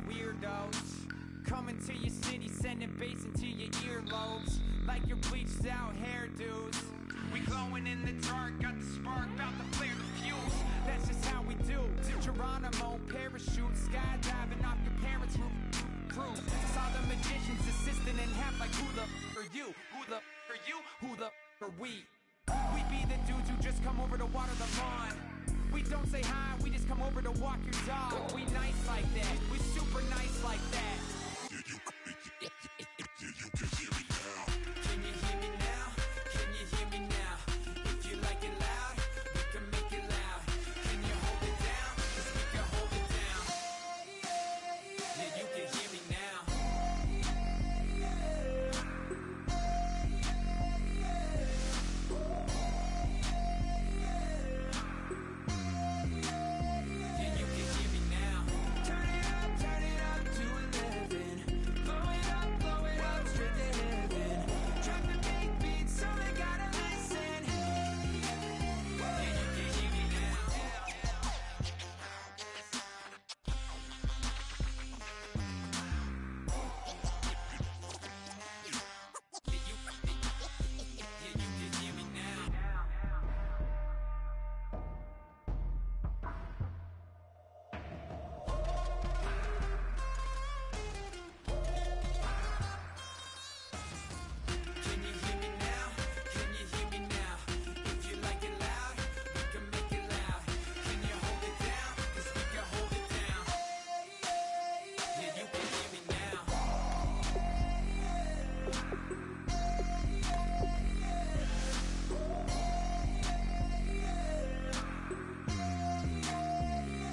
weirdos coming to your city, sending bass into your earlobes like your bleached out hairdos. We glowing in the dark, got the spark, about to flare the fuse. That's just how we do. Geronimo, parachute, skydiving off your parents' roof. Saw the magician's assistant in half like, who the are you? Who the are you? Who the are we? We be the dudes who just come over to water the lawn. We don't say hi, we just come over to walk your dog. We nice like that, we super nice like that. You can hear me now. Can you hear me now? Can you hear me now? If you like it loud, we can make it loud. Can you hold it down? 'Cause we can hold it down. Yeah, you can hear me now. Yeah, you can hear me now. Turn it up to 11. Blow it up straight to heaven. Drop the big beat so they gotta listen. Yeah, you can hear me now. Yeah, you can hear me now. Can you hear me now? Can you hear me now? If you like it loud, we can make it loud. Can you hold it down? 'Cause we can hold it down. Yeah, you can hear me now.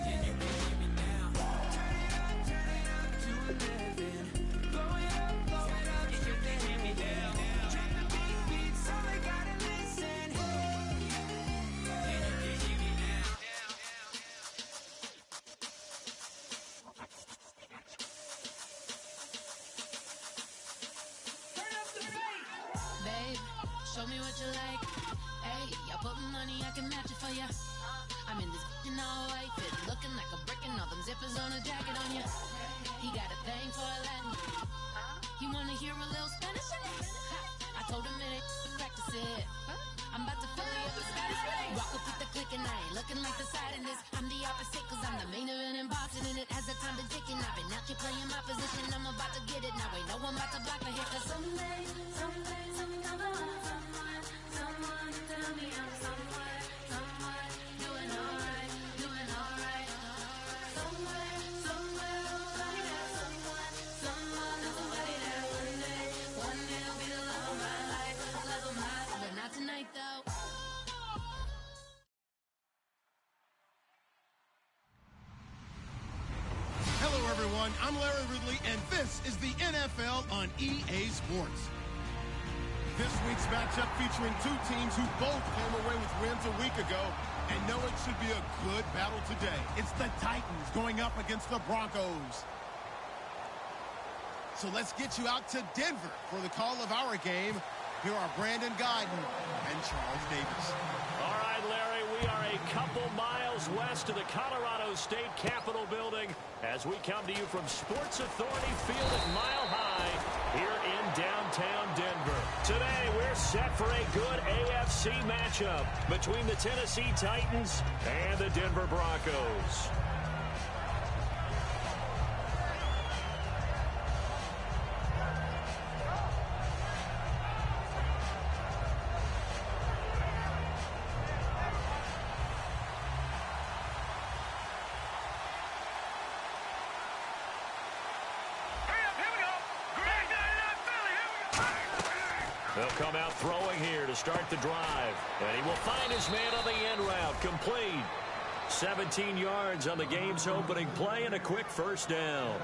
Yeah, you can hear me now. Turn it up to 11. Blow it up straight to heaven. Drop the big beat so they gotta listen. Yeah, you can hear me now. Babe, show me what you like. Hey, I put money, I can match it for ya. I'm in this in all white fit, looking like a brick and all them zippers on a jacket on ya. He got a thing for a Latin. He wanna hear a little Spanish in it. I told him it ain't practice it. I'm about to fill you up with Spanish. Walk up with the click and I ain't looking like the side in this. I'm the opposite cause I'm the main event and boxing in it. As the time been ticking, I've been out here playing my position. I'm about to get it now. Ain't no one about to block my hit. Cause someday, I'm gonna find someone to tell me I'm somewhere, doing alright, doing alright. Somewhere, I'll find out someone, somebody that one day will be the love of my life, but not tonight though. Hello, everyone. I'm Larry Ridley, and this is the NFL on EA Sports. This week's matchup featuring two teams who both came away with wins a week ago and know it should be a good battle today. It's the Titans going up against the Broncos. So let's get you out to Denver for the call of our game. Here are Brandon Guyton and Charles Davis. All right, Larry, we are a couple miles west of the Colorado State Capitol building as we come to you from Sports Authority Field at Mile High here in downtown Denver. Today, we're set for a good AFC matchup between the Tennessee Titans and the Denver Broncos. They'll come out throwing here to start the drive. And he will find his man on the end route. Complete. 17 yards on the game's opening play and a quick first down.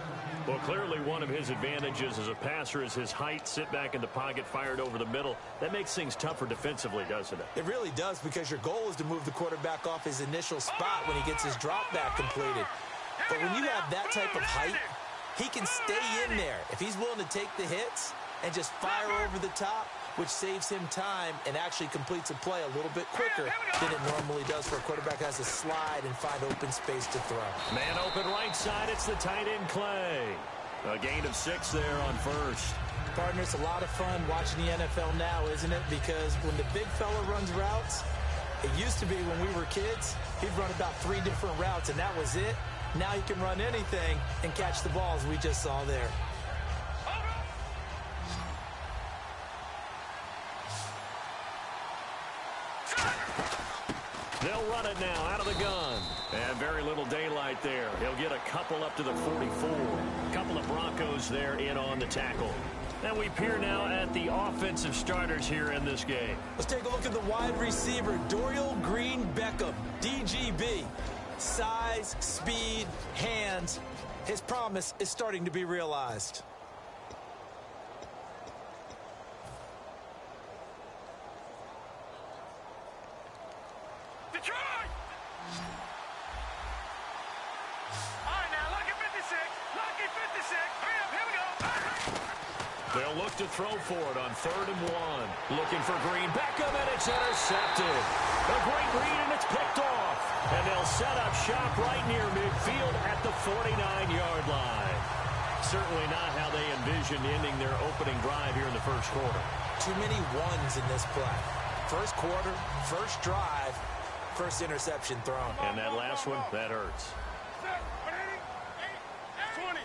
Well, clearly one of his advantages as a passer is his height. Sit back in the pocket, fired over the middle. That makes things tougher defensively, doesn't it? It really does, because your goal is to move the quarterback off his initial spot when he gets his drop back completed. But when you have that type of height, he can stay in there. If he's willing to take the hits and just fire over the top, which saves him time and actually completes a play a little bit quicker than it normally does for a quarterback who has to slide and find open space to throw. Man open right side, it's the tight end Clay. A gain of 6 there on first. Partner, it's a lot of fun watching the NFL now, isn't it? Because when the big fella runs routes, it used to be when we were kids, he'd run about 3 different routes, and that was it. Now he can run anything and catch the balls we just saw there. They'll run it now out of the gun. And very little daylight there. He'll get a couple up to the 44. A couple of Broncos there in on the tackle. And we peer now at the offensive starters here in this game. Let's take a look at the wide receiver, Dorial Green-Beckham, DGB. Size, speed, hands. His promise is starting to be realized. Detroit! All right, now, lucky 56. Lucky 56. Hurry up, here we go. They'll look to throw for it on 3rd and 1. Looking for Green. Beckham, and it's intercepted. A great read, and it's picked off. And they'll set up shop right near midfield at the 49-yard line. Certainly not how they envisioned ending their opening drive here in the first quarter. Too many ones in this play. First quarter, first drive, first interception thrown. And that last one, that hurts. 20.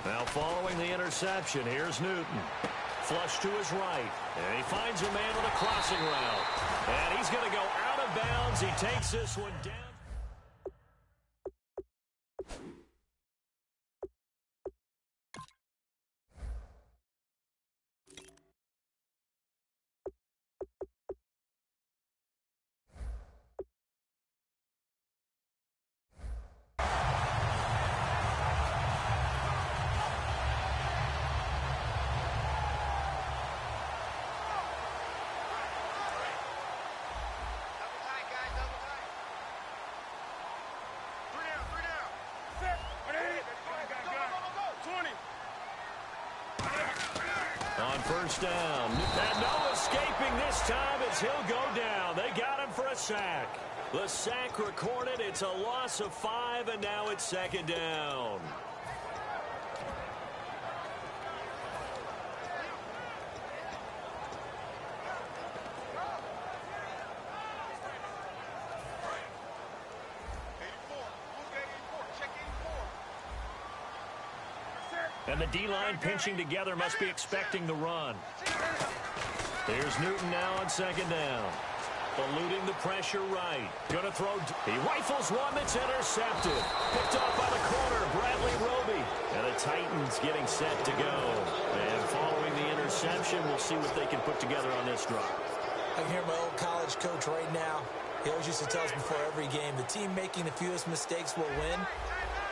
Now following the interception, here's Newton. Flush to his right. And he finds a man on a crossing route. And he's going to go out of bounds. He takes this one down. On first down. And no escaping this time as he'll go down. They got him for a sack. The sack recorded. It's a loss of 5, and now it's 2nd down. And the D-line pinching together must be expecting the run. Here's Newton now on 2nd down. Eluding the pressure right. Going to throw. He rifles one that's intercepted. Picked off by the corner, Bradley Roby. And the Titans getting set to go. And following the interception, we'll see what they can put together on this drive. I can hear my old college coach right now. He always used to tell us before every game, the team making the fewest mistakes will win.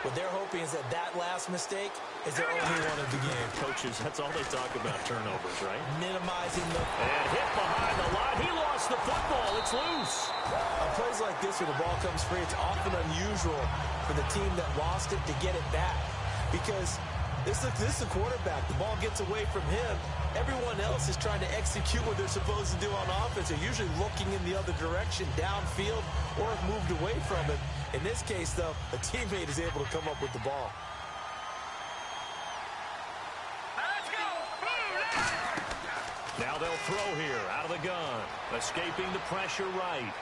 What they're hoping is that last mistake is their only one of the game. Coaches, that's all they talk about, turnovers, right? Minimizing the... And hit behind the line. He lost the football. It's loose. On plays like this where the ball comes free, it's often unusual for the team that lost it to get it back. Because this is the quarterback. The ball gets away from him. Everyone else is trying to execute what they're supposed to do on offense. They're usually looking in the other direction, downfield, or have moved away from him. In this case, though, a teammate is able to come up with the ball. Let's go. Now they'll throw here out of the gun. Escaping the pressure right.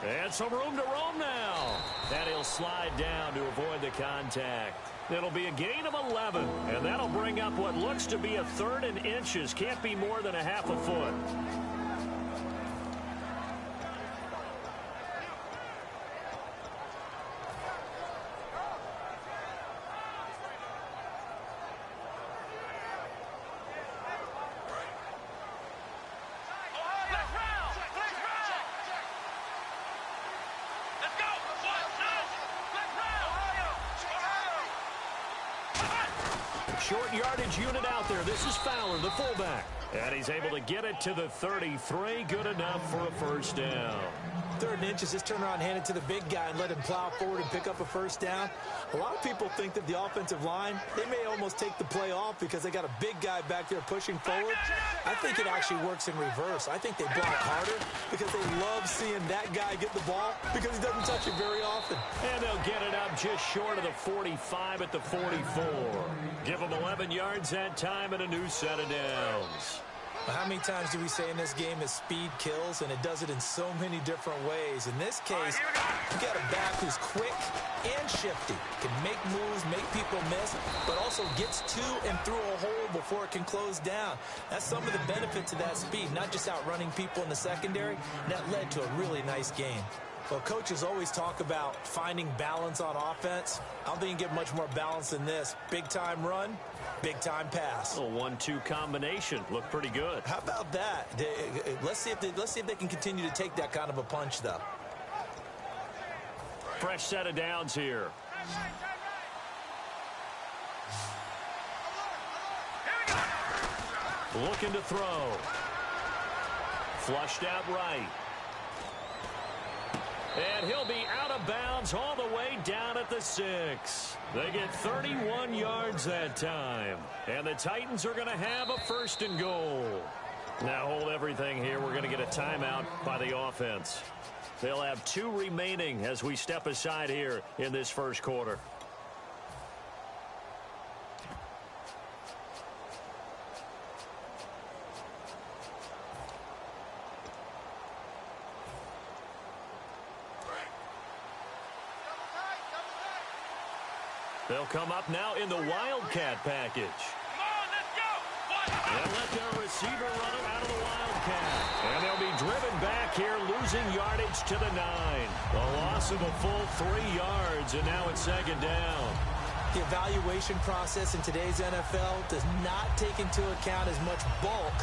And some room to roam now. And he'll slide down to avoid the contact. It'll be a gain of 11. And that'll bring up what looks to be a 3rd and inches. Can't be more than a half a foot. Short yardage unit out there. This is Fowler, the fullback. And he's able to get it to the 33. Good enough for a first down. 3rd and inches, just turn around, hand it to the big guy, and let him plow forward and pick up a first down. A lot of people think that the offensive line, they may almost take the play off because they got a big guy back there pushing forward. I think it actually works in reverse. I think they block harder because they love seeing that guy get the ball because he doesn't touch it very often. And they'll get it up just short of the 45 at the 44. Give them 11 yards that time and a new set of downs. How many times do we say in this game that speed kills, and it does it in so many different ways? In this case, you got a back who's quick and shifty, can make moves, make people miss, but also gets to and through a hole before it can close down. That's some of the benefits of that speed, not just outrunning people in the secondary. And that led to a really nice game. Well, coaches always talk about finding balance on offense. I don't think you get much more balance than this. Big-time run, big-time pass. A 1-2 combination. Looked pretty good. How about that? Let's see if they can continue to take that kind of a punch, though. Fresh set of downs here. Looking to throw. Flushed out right. And he'll be out of bounds all the way down at the 6. They get 31 yards that time. And the Titans are going to have a 1st and goal. Now hold everything here. We're going to get a timeout by the offense. They'll have 2 remaining as we step aside here in this first quarter. They'll come up now in the Wildcat package. And let their receiver run it out of the Wildcat. And they'll be driven back here, losing yardage to the 9. A loss of a full 3 yards, and now it's 2nd down. The evaluation process in today's NFL does not take into account as much bulk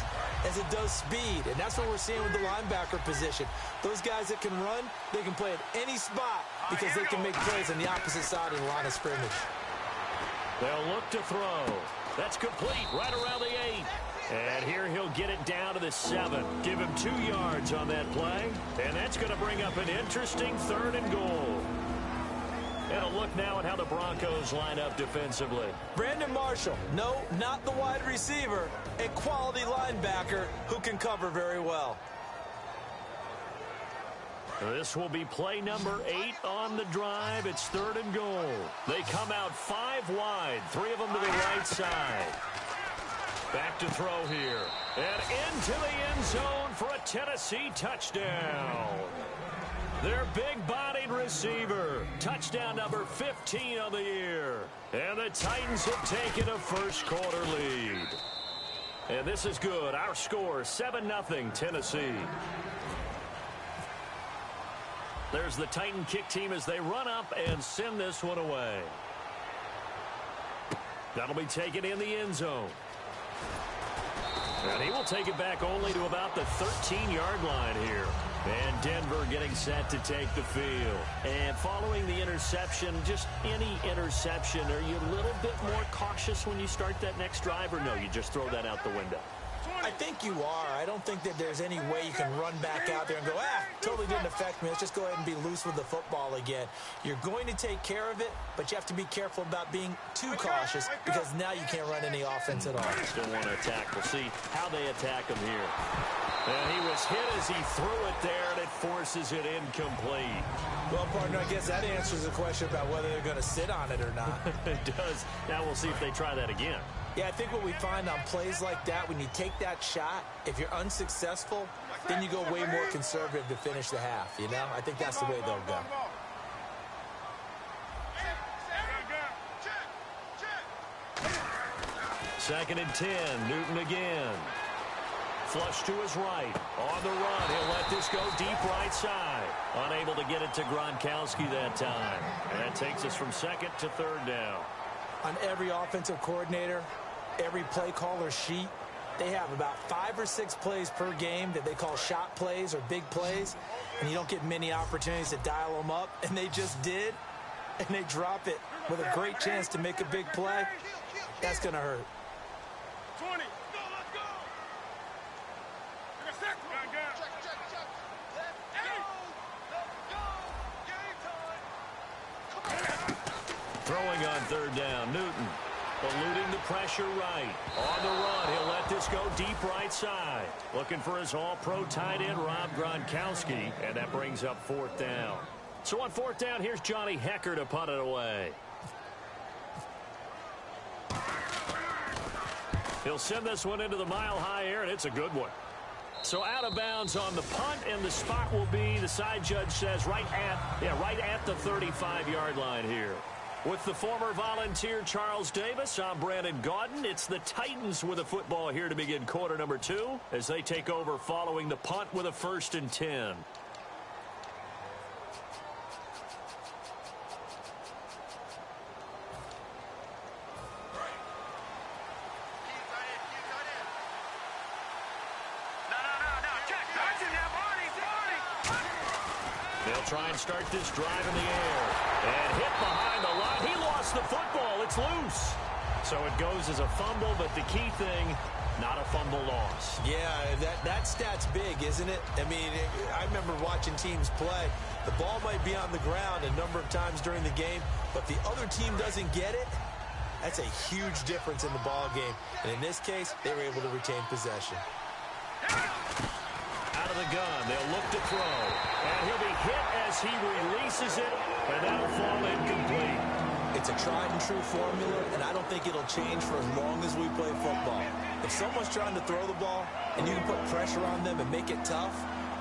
as it does speed, and that's what we're seeing with the linebacker position. Those guys that can run, they can play at any spot because they can make plays on the opposite side of the line of scrimmage. They'll look to throw. That's complete right around the 8. And here he'll get it down to the 7. Give him 2 yards on that play, and that's going to bring up an interesting 3rd and goal. And a look now at how the Broncos line up defensively. Brandon Marshall, no, not the wide receiver, a quality linebacker who can cover very well. This will be play number 8 on the drive. It's 3rd and goal. They come out 5 wide, 3 of them to the right side. Back to throw here. And into the end zone for a Tennessee touchdown. Their big-bodied receiver. Touchdown number 15 on the year. And the Titans have taken a first-quarter lead. And this is good. Our score, 7-0 Tennessee. There's the Titan kick team as they run up and send this one away. That'll be taken in the end zone. And he will take it back only to about the 13-yard line here. And Denver getting set to take the field. And following the interception, just any interception, are you a little bit more cautious when you start that next drive, or no, you just throw that out the window? I think you are. I don't think that there's any way you can run back out there and go, totally didn't affect me. Let's just go ahead and be loose with the football again. You're going to take care of it, but you have to be careful about being too cautious because now you can't run any offense at all. Still want to attack. We'll see how they attack him here. And he was hit as he threw it there, and it forces it incomplete. Well, partner, I guess that answers the question about whether they're going to sit on it or not. It does. Now we'll see if they try that again. Yeah, I think what we find on plays like that, when you take that shot, if you're unsuccessful, then you go way more conservative to finish the half, you know? I think that's the way they'll go. Second and 10, Newton again. Flush to his right. On the run, he'll let this go deep right side. Unable to get it to Gronkowski that time. And that takes us from 2nd to 3rd down. On every offensive coordinator, every play caller sheet, they have about 5 or 6 plays per game that they call shot plays or big plays, and you don't get many opportunities to dial them up, and they just did, and they drop it with a great chance to make a big play. That's going to hurt. 20. Let's go. Throwing on third down, Newton. Eluding the pressure right. On the run, he'll let this go deep right side. Looking for his all-pro tight end, Rob Gronkowski, and that brings up fourth down. So on fourth down, here's Johnny Hecker to punt it away. He'll send this one into the mile-high air, and it's a good one. So out of bounds on the punt, and the spot will be, the side judge says, right at the 35-yard line here. With the former Volunteer Charles Davis, I'm Brandon Gaudin. It's the Titans with a football here to begin quarter number 2 as they take over following the punt with a 1st and 10. They'll try and start this drive in the air. And hit behind the line. He lost the football. It's loose. So it goes as a fumble, but the key thing, not a fumble loss. Yeah, that stat's big, isn't it? I mean, I remember watching teams play. The ball might be on the ground a number of times during the game, but the other team doesn't get it. That's a huge difference in the ball game. And in this case, they were able to retain possession. Out of the gun, they'll look to throw. And he'll be hit as he releases it, and that'll fall incomplete. It's a tried-and-true formula, and I don't think it'll change for as long as we play football. If someone's trying to throw the ball, and you can put pressure on them and make it tough,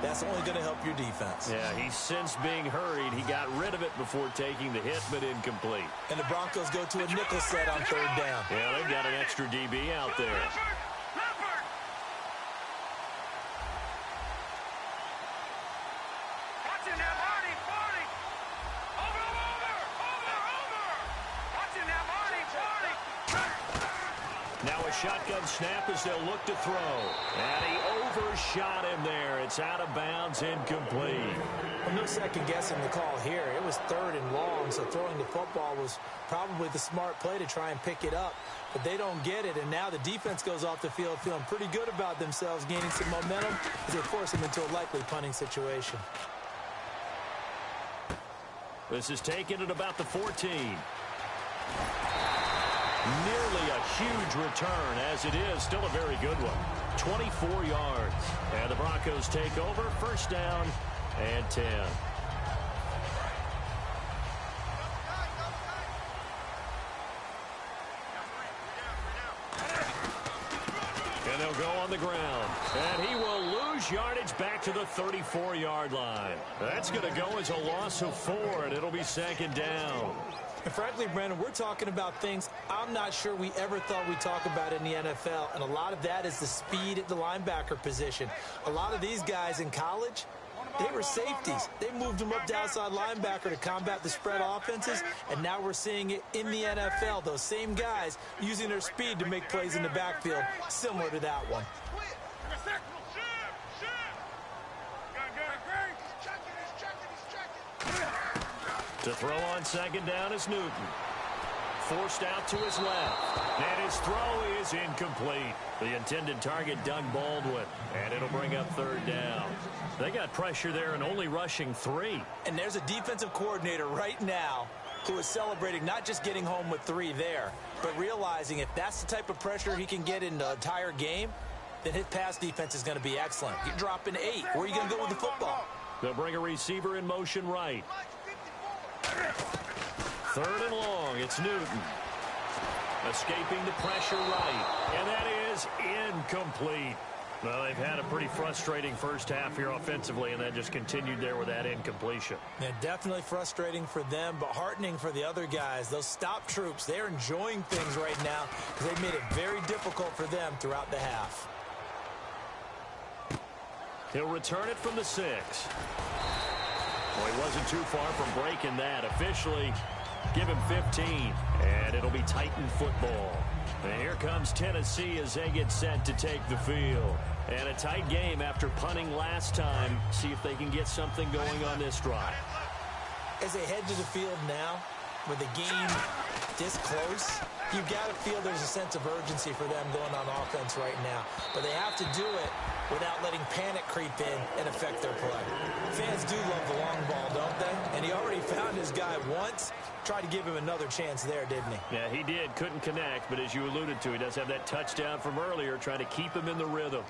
that's only going to help your defense. Yeah, he's since being hurried. He got rid of it before taking the hit, but incomplete. And the Broncos go to a nickel set on third down. Yeah, they've got an extra DB out there. Now a shotgun snap as they'll look to throw. And he overshot him there. It's out of bounds, incomplete. Well, no second guessing the call here. It was 3rd and long, so throwing the football was probably the smart play to try and pick it up. But they don't get it, and now the defense goes off the field feeling pretty good about themselves, gaining some momentum as they force them into a likely punting situation. This is taken at about the 14. Nearly a huge return, as it is still a very good one. 24 yards. And the Broncos take over, 1st down and 10. And they'll go on the ground. And he will lose yardage back to the 34-yard line. That's going to go as a loss of 4, and it'll be 2nd down. And frankly, Brandon, we're talking about things I'm not sure we ever thought we'd talk about in the NFL, and a lot of that is the speed at the linebacker position. A lot of these guys in college, they were safeties. They moved them up to outside linebacker to combat the spread offenses, and now we're seeing it in the NFL. Those same guys using their speed to make plays in the backfield, similar to that one. To throw on 2nd down is Newton. Forced out to his left. And his throw is incomplete. The intended target, Doug Baldwin. And it'll bring up 3rd down. They got pressure there and only rushing 3. And there's a defensive coordinator right now who is celebrating not just getting home with 3 there, but realizing if that's the type of pressure he can get in the entire game, then his pass defense is going to be excellent. You're dropping 8. Where are you going to go with the football? They'll bring a receiver in motion right. 3rd and long, it's Newton. Escaping the pressure right. And that is incomplete. Well, they've had a pretty frustrating first half here offensively, and that just continued there with that incompletion. Yeah, definitely frustrating for them, but heartening for the other guys. Those stop troops, they're enjoying things right now because they've made it very difficult for them throughout the half. He'll return it from the 6. Well, he wasn't too far from breaking that. Officially, give him 15, and it'll be Titan football. And here comes Tennessee as they get set to take the field. And a tight game after punting last time. See if they can get something going on this drive. As they head to the field now, with the game this close, you've got to feel there's a sense of urgency for them going on offense right now. But they have to do it without letting panic creep in and affect their play. Fans do love the long ball, don't they? And he already found his guy once. tried to give him another chance there, didn't he? Yeah, he did. Couldn't connect, but as you alluded to, he does have that touchdown from earlier, trying to keep him in the rhythm.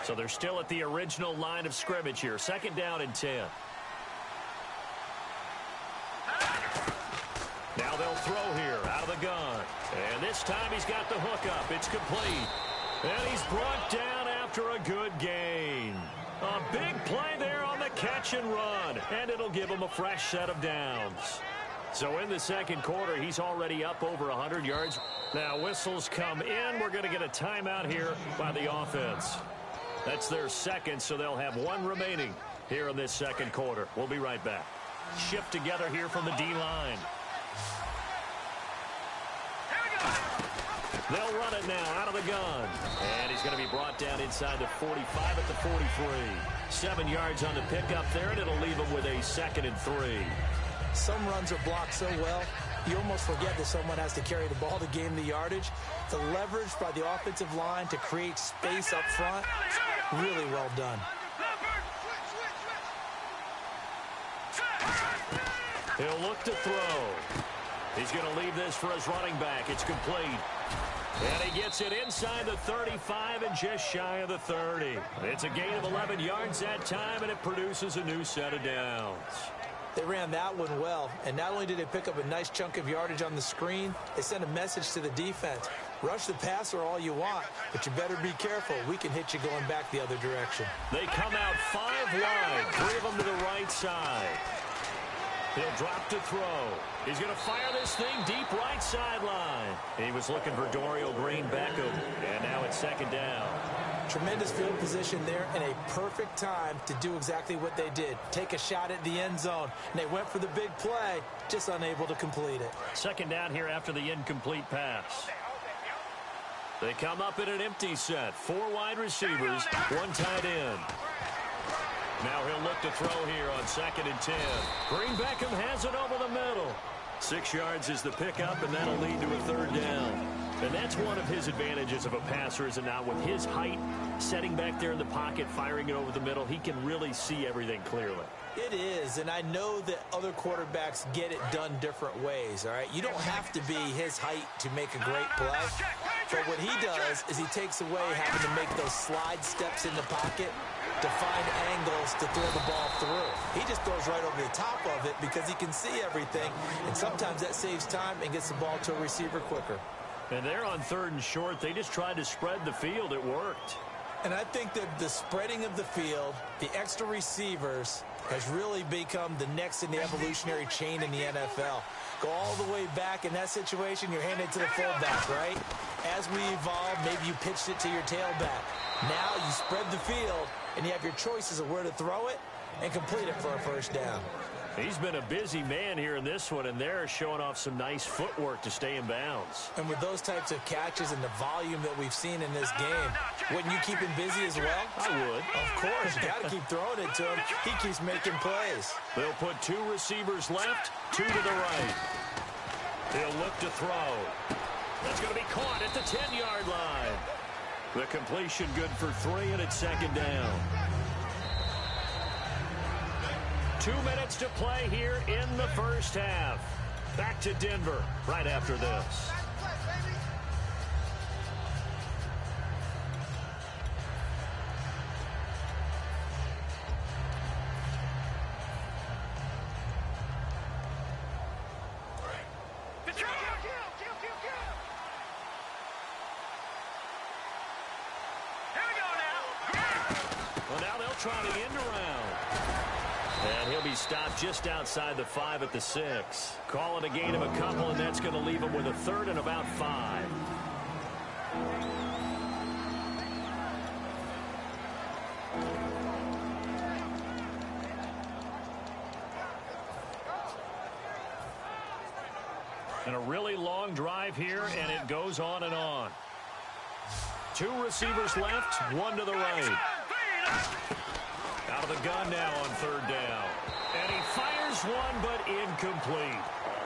So they're still at the original line of scrimmage here. 2nd down and 10. Now they'll throw here out of the gun. And this time he's got the hook up. It's complete. And he's brought down after a good gain. A big play there on the catch and run. And it'll give him a fresh set of downs. So in the 2nd quarter, he's already up over 100 yards. Now whistles come in. We're going to get a timeout here by the offense. That's their 2nd, so they'll have 1 remaining here in this 2nd quarter. We'll be right back. Shift together here from the D-line. They'll run it now out of the gun. And he's going to be brought down inside the 45 at the 43. 7 yards on the pickup there, and it'll leave him with a 2nd and 3. Some runs are blocked so well, you almost forget that someone has to carry the ball to gain the yardage. The leverage by the offensive line to create space up front, really well done. He'll look to throw. He's going to leave this for his running back. It's complete. And he gets it inside the 35 and just shy of the 30. It's a gain of 11 yards that time, and it produces a new set of downs. They ran that one well, and not only did they pick up a nice chunk of yardage on the screen, they sent a message to the defense. Rush the passer all you want, but you better be careful. We can hit you going back the other direction. They come out 5 wide, 3 of them to the right side. He'll drop to throw. He's going to fire this thing deep right sideline. He was looking for Dorial Green Beckham, and now it's 2nd down. Tremendous field position there and a perfect time to do exactly what they did. Take a shot at the end zone. And they went for the big play, just unable to complete it. 2nd down here after the incomplete pass. They come up in an empty set. 4 wide receivers, 1 tight end. Now he'll look to throw here on 2nd and 10. Green Beckham has it over the middle. 6 yards is the pickup, and that'll lead to a 3rd down. And that's one of his advantages of a passer, is it not? With his height, setting back there in the pocket, firing it over the middle, he can really see everything clearly. It is, and I know that other quarterbacks get it done different ways, all right? You don't have to be his height to make a great play. But what he does is he takes away having to make those slide steps in the pocket to find angles to throw the ball through. He just throws right over the top of it because he can see everything, and sometimes that saves time and gets the ball to a receiver quicker. And they're on 3rd and short. They just tried to spread the field. It worked. And I think that the spreading of the field, the extra receivers, has really become the next in the evolutionary chain in the NFL. Go all the way back in that situation, you're handed to the fullback, right? As we evolve, maybe you pitched it to your tailback. Now you spread the field, and you have your choices of where to throw it and complete it for a 1st down. He's been a busy man here in this one, and they're showing off some nice footwork to stay in bounds. And with those types of catches and the volume that we've seen in this game, wouldn't you keep him busy as well? I would. Of course. You got to keep throwing it to him. He keeps making plays. They'll put 2 receivers left, 2 to the right. He'll look to throw. That's going to be caught at the 10-yard line. The completion good for 3, and it's 2nd down. 2 minutes to play here in the 1st half. Back to Denver right after this. Well, now they'll try the end around. And he'll be stopped just outside the 5 at the 6. Call it a gain of a couple, and that's going to leave him with a 3rd and about 5. And a really long drive here, and it goes on and on. 2 receivers left, 1 to the right. Out of the gun now on 3rd down. And he fires one, but incomplete.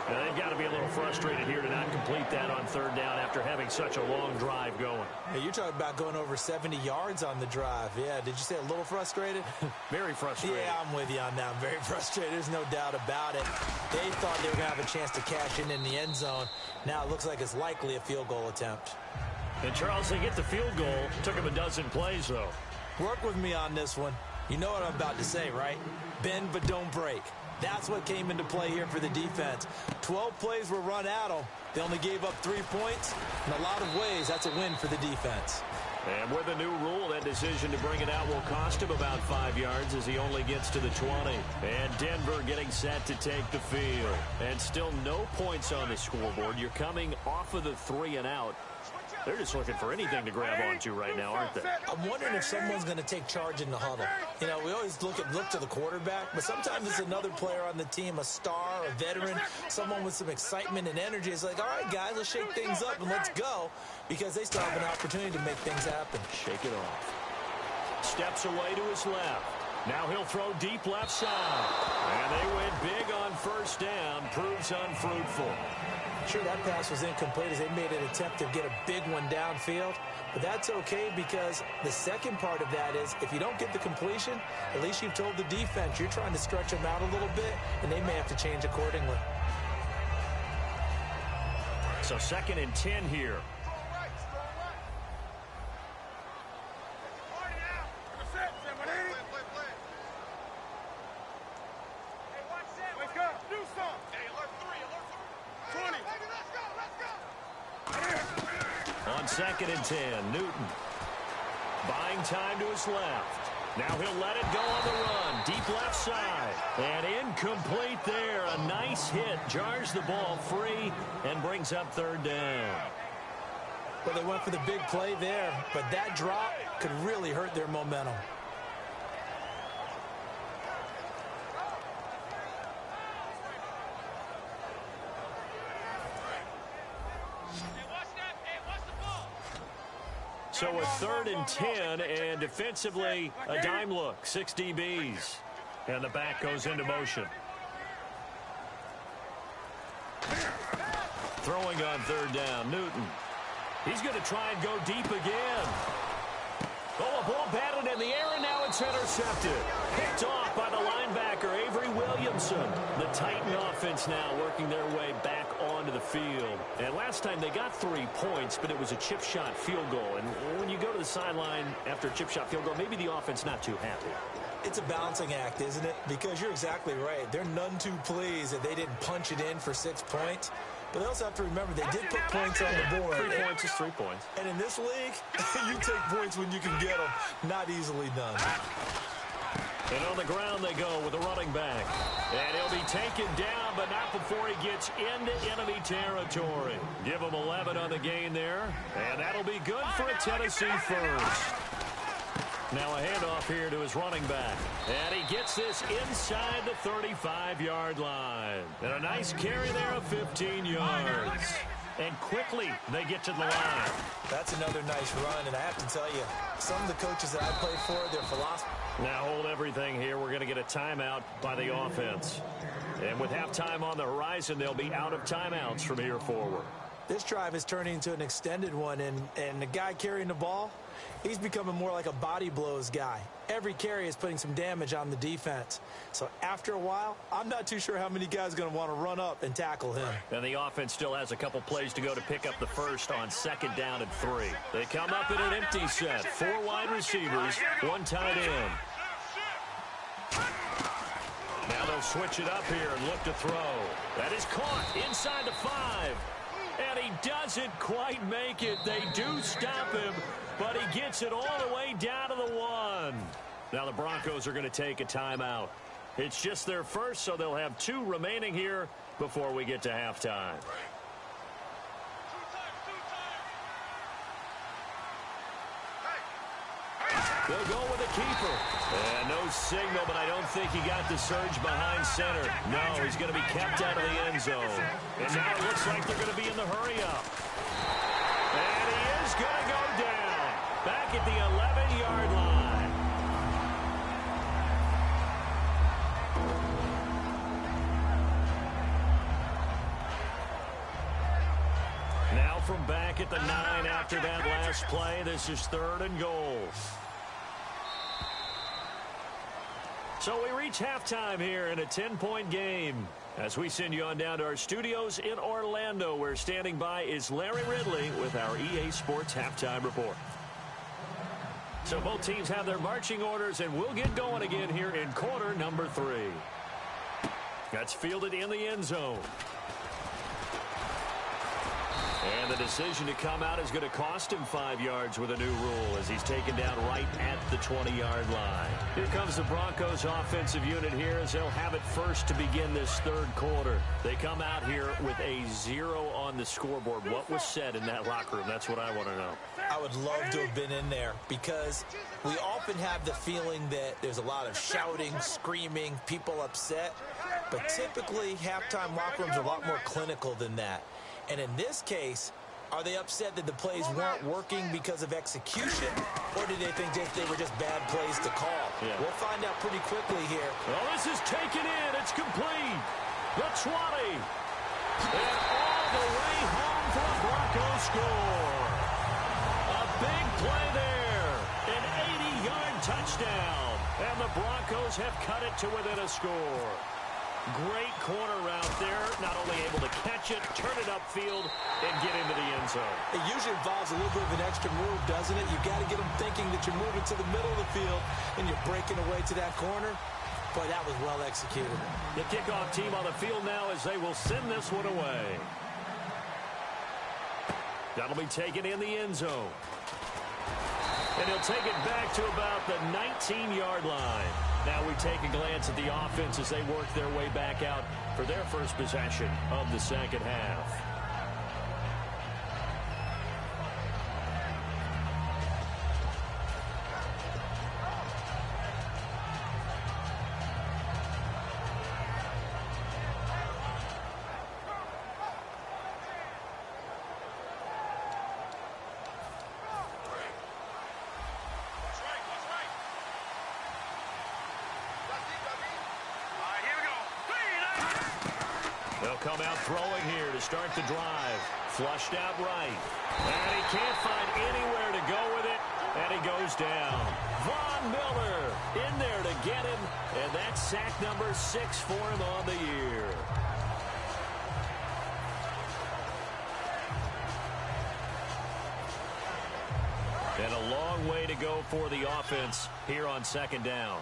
Now, they've got to be a little frustrated here to not complete that on third down after having such a long drive going. Hey, you're talking about going over 70 yards on the drive. Yeah, did you say a little frustrated? Very frustrated. Yeah, I'm with you on that. I'm very frustrated. There's no doubt about it. They thought they were going to have a chance to cash in the end zone. Now it looks like it's likely a field goal attempt. And, Charles, they get the field goal. Took them a dozen plays, though. Work with me on this one. You know what I'm about to say, right? Bend but don't break. That's what came into play here for the defense. 12 plays were run at them. They only gave up 3 points. In a lot of ways, that's a win for the defense. And with a new rule, that decision to bring it out will cost him about 5 yards as he only gets to the 20. And Denver getting set to take the field. And still no points on the scoreboard. You're coming off of the 3 and out. They're just looking for anything to grab onto right now, aren't they? I'm wondering if someone's going to take charge in the huddle. You know, we always look to the quarterback, but sometimes it's another player on the team, a star, a veteran, someone with some excitement and energy. It's like, all right, guys, let's shake things up and let's go, because they still have an opportunity to make things happen. Shake it off. Steps away to his left. Now he'll throw deep left side. And they went big on first down. Proves unfruitful. Sure, that pass was incomplete as they made an attempt to get a big one downfield. But that's okay, because the second part of that is if you don't get the completion, at least you've told the defense you're trying to stretch them out a little bit, and they may have to change accordingly. So 2nd and 10 here. On 2nd and 10, Newton buying time to his left. Now he'll let it go on the run. Deep left side. And incomplete there. A nice hit. Jars the ball free and brings up 3rd down. Well, they went for the big play there, but that drop could really hurt their momentum. So a 3rd and 10, and defensively a dime look. 6 DBs. And the back goes into motion. Throwing on 3rd down, Newton. He's going to try and go deep again. Oh, a ball batted in the air, and now it's intercepted. Picked off by the linebacker, Avery Williamson. The Titan offense now working their way back onto the field. And last time they got 3 points, but it was a chip shot field goal. And when you go to the sideline after a chip shot field goal, maybe the offense not too happy. It's a balancing act, isn't it? Because you're exactly right. They're none too pleased that they didn't punch it in for 6 points. But they also have to remember they did put points on the board. 3 points is 3 points. And in this league, you take points when you can get them. Not easily done. And on the ground they go with the running back. And he'll be taken down, but not before he gets into enemy territory. Give him 11 on the gain there. And that'll be good for a Tennessee first. Now a handoff here to his running back. And he gets this inside the 35-yard line. And a nice carry there of 15 yards. And quickly they get to the line. That's another nice run, and I have to tell you, some of the coaches that I played for, their philosophy. Now hold everything here. We're going to get a timeout by the offense. And with halftime on the horizon, they'll be out of timeouts from here forward. This drive is turning into an extended one, and the guy carrying the ball, he's becoming more like a body blows guy. Every carry is putting some damage on the defense. So after a while, I'm not too sure how many guys are going to want to run up and tackle him. And the offense still has a couple plays to go to pick up the first on 2nd down and 3. They come up in an empty set. 4 wide receivers, 1 tight end. Now they'll switch it up here and look to throw. That is caught inside the 5. And he doesn't quite make it. They do stop him, but he gets it all the way down to the 1. Now the Broncos are going to take a timeout. It's just their first, so they'll have 2 remaining here before we get to halftime. They'll go with a keeper. And no signal, but I don't think he got the surge behind center. No, he's going to be kept out of the end zone. And now it looks like they're going to be in the hurry-up. And he is going to go down. Back at the 11-yard line. from back at the 9 after that last play. This is 3rd and goal. So we reach halftime here in a 10-point game. As we send you on down to our studios in Orlando, where standing by is Larry Ridley with our EA Sports Halftime Report. So both teams have their marching orders, and we'll get going again here in quarter number 3. That's fielded in the end zone. And the decision to come out is going to cost him 5 yards with a new rule as he's taken down right at the 20-yard line. Here comes the Broncos offensive unit here as they'll have it first to begin this 3rd quarter. They come out here with a 0 on the scoreboard. What was said in that locker room? That's what I want to know. I would love to have been in there because we often have the feeling that there's a lot of shouting, screaming, people upset. But typically, halftime locker rooms are a lot more clinical than that. And in this case, are they upset that the plays weren't working because of execution? Or did they think they were just bad plays to call? Yeah. We'll find out pretty quickly here. Well, this is taken in. It's complete. The 20. And all the way home for the Broncos score. A big play there. An 80-yard touchdown. And the Broncos have cut it to within a score. Great corner route there. Not only able to catch it, turn it upfield, and get into the end zone. It usually involves a little bit of an extra move, doesn't it? You've got to get them thinking that you're moving to the middle of the field and you're breaking away to that corner. Boy, that was well executed. The kickoff team on the field now as they will send this one away. That'll be taken in the end zone. And he'll take it back to about the 19-yard line. Now we take a glance at the offense as they work their way back out for their first possession of the second half. They'll come out throwing here to start the drive. Flushed out right. And he can't find anywhere to go with it. And he goes down. Von Miller in there to get him. And that's sack number 6 for him on the year. And a long way to go for the offense here on second down.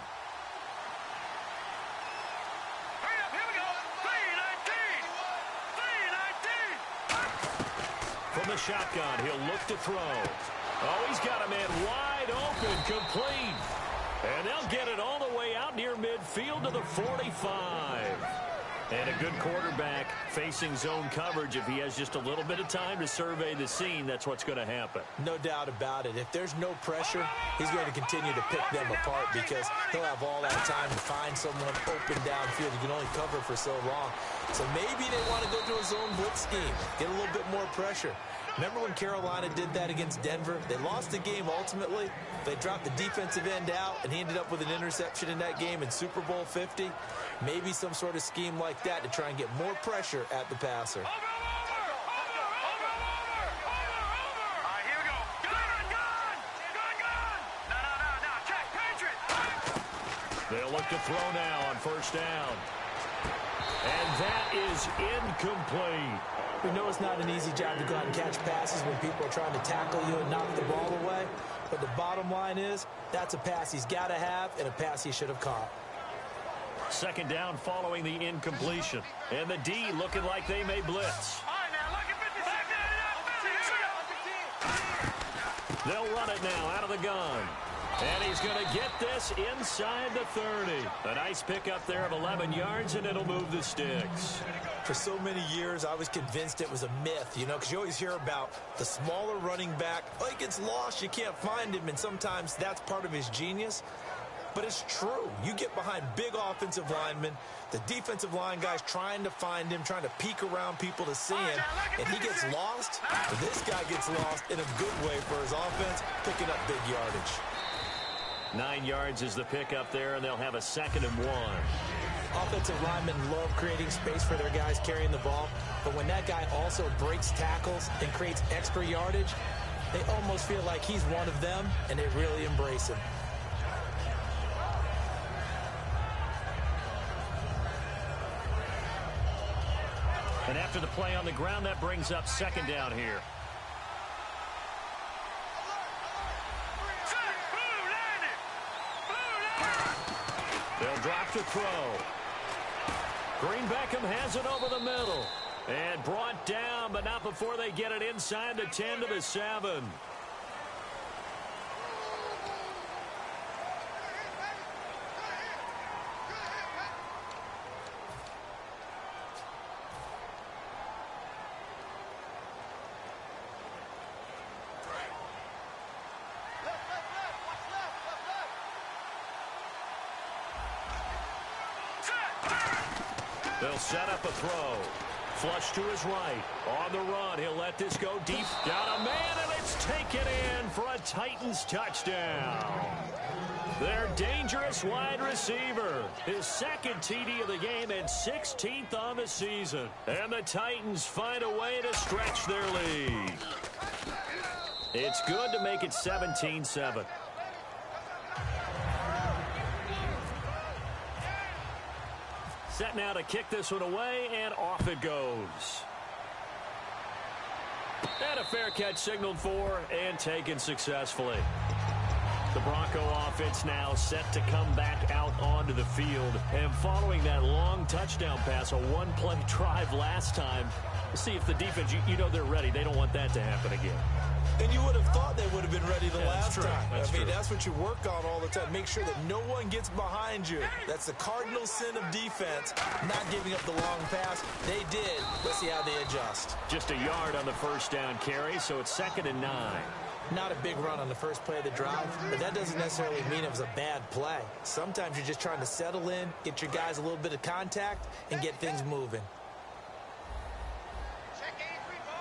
From the shotgun, he'll look to throw. Oh, he's got a man wide open, complete. And they'll get it all the way out near midfield to the 45. And a good quarterback facing zone coverage. If he has just a little bit of time to survey the scene, that's what's going to happen. No doubt about it. If there's no pressure, he's going to continue to pick them apart because he'll have all that time to find someone open downfield. You can only cover for so long. So maybe they want to go to a zone blitz scheme, get a little bit more pressure. Remember when Carolina did that against Denver? They lost the game ultimately. They dropped the defensive end out, and he ended up with an interception in that game in Super Bowl 50. Maybe some sort of scheme like that to try and get more pressure at the passer. They'll look to throw now on first down. And that is incomplete. We know it's not an easy job to go out and catch passes when people are trying to tackle you and knock the ball away. But the bottom line is, that's a pass he's got to have and a pass he should have caught. Second down following the incompletion. And the D looking like they may blitz. They'll run it now out of the gun. And he's going to get this inside the 30. A nice pickup there of 11 yards, and it'll move the sticks. For so many years, I was convinced it was a myth, you know, because you always hear about the smaller running back. Oh, he gets lost, you can't find him, and sometimes that's part of his genius. But it's true. You get behind big offensive linemen, the defensive line guys trying to find him, trying to peek around people to see him, and he gets lost. This guy gets lost in a good way for his offense, picking up big yardage. 9 yards is the pickup there, and they'll have a 2nd and 1. Offensive linemen love creating space for their guys carrying the ball, but when that guy also breaks tackles and creates extra yardage, they almost feel like he's one of them, and they really embrace him. And after the play on the ground, that brings up second down here. They'll drop to throw. Green Beckham has it over the middle. And brought down, but not before they get it inside the 10 to the 7. They'll set up a throw. Flush to his right. On the run, he'll let this go deep. Got a man, and it's taken in for a Titans touchdown. Their dangerous wide receiver. His second TD of the game and 16th on the season. And the Titans find a way to stretch their lead. It's good to make it 17-7. Set now to kick this one away, and off it goes. And a fair catch signaled for and taken successfully. The Bronco offense now set to come back out onto the field. And following that long touchdown pass, a one-play drive last time, see if the defense, you know they're ready. They don't want that to happen again. And you would have thought they would have been ready the last time. That's true. That's what you work on all the time. Make sure that no one gets behind you. That's the cardinal sin of defense, not giving up the long pass. They did. Let's see how they adjust. Just a yard on the first down carry, so it's 2nd and 9. Not a big run on the first play of the drive, but that doesn't necessarily mean it was a bad play. Sometimes you're just trying to settle in, get your guys a little bit of contact, and get things moving.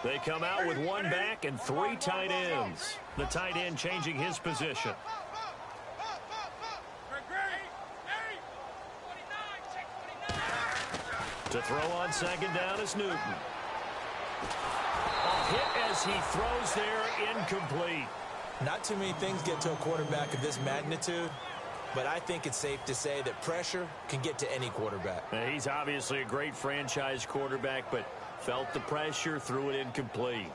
They come out with one back and 3 tight ends. The tight end changing his position. To throw on 2nd down is Newton. A hit as he throws there, incomplete. Not too many things get to a quarterback of this magnitude, but I think it's safe to say that pressure can get to any quarterback. He's obviously a great franchise quarterback, but felt the pressure, threw it incomplete.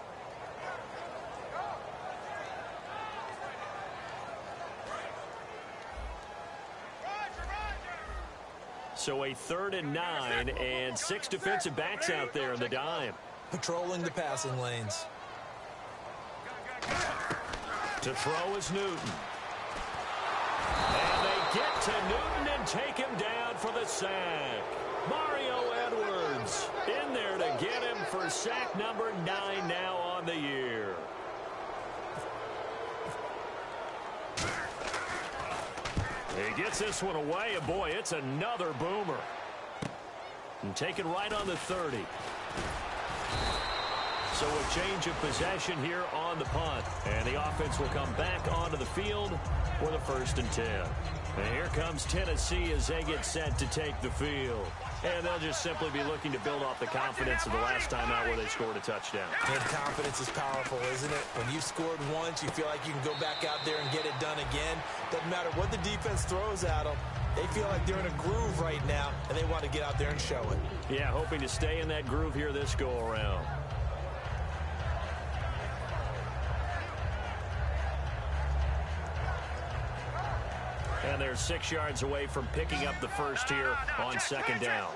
So a 3rd and 9 and 6 defensive backs out there in the dime. Patrolling the passing lanes. To throw is Newton. And they get to Newton and take him down for the sack. Mario Edwards in there to get him for sack number 9 now on the year. He gets this one away, and boy, it's another boomer. And taken right on the 30. So a change of possession here on the punt. And the offense will come back onto the field for the 1st and 10. And here comes Tennessee as they get set to take the field. And they'll just simply be looking to build off the confidence of the last time out where they scored a touchdown. And confidence is powerful, isn't it? When you scored once, you feel like you can go back out there and get it done again. Doesn't matter what the defense throws at them. They feel like they're in a groove right now, and they want to get out there and show it. Yeah, hoping to stay in that groove here this go-around. And they're 6 yards away from picking up the first here on 2nd down.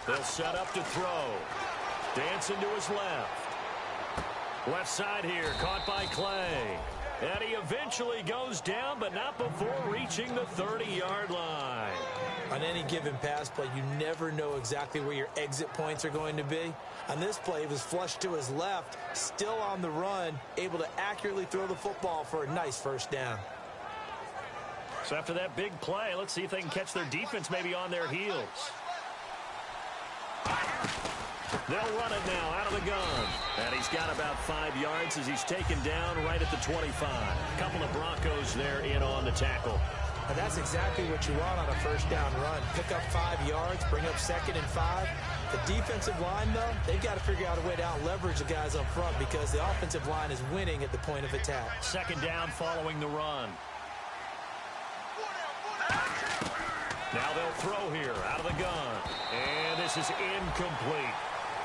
They'll set up to throw. Dancing to his left. Left side here, caught by Clay. And he eventually goes down, but not before reaching the 30-yard line. On any given pass play, you never know exactly where your exit points are going to be. On this play, he was flushed to his left, still on the run, able to accurately throw the football for a nice 1st down. So after that big play, let's see if they can catch their defense maybe on their heels. They'll run it now out of the gun. And he's got about 5 yards as he's taken down right at the 25. A couple of Broncos there in on the tackle. And that's exactly what you want on a first down run. Pick up 5 yards, bring up 2nd and 5. The defensive line, though, they've got to figure out a way to out-leverage the guys up front because the offensive line is winning at the point of attack. 2nd down following the run. Now they'll throw here out of the gun. And this is incomplete.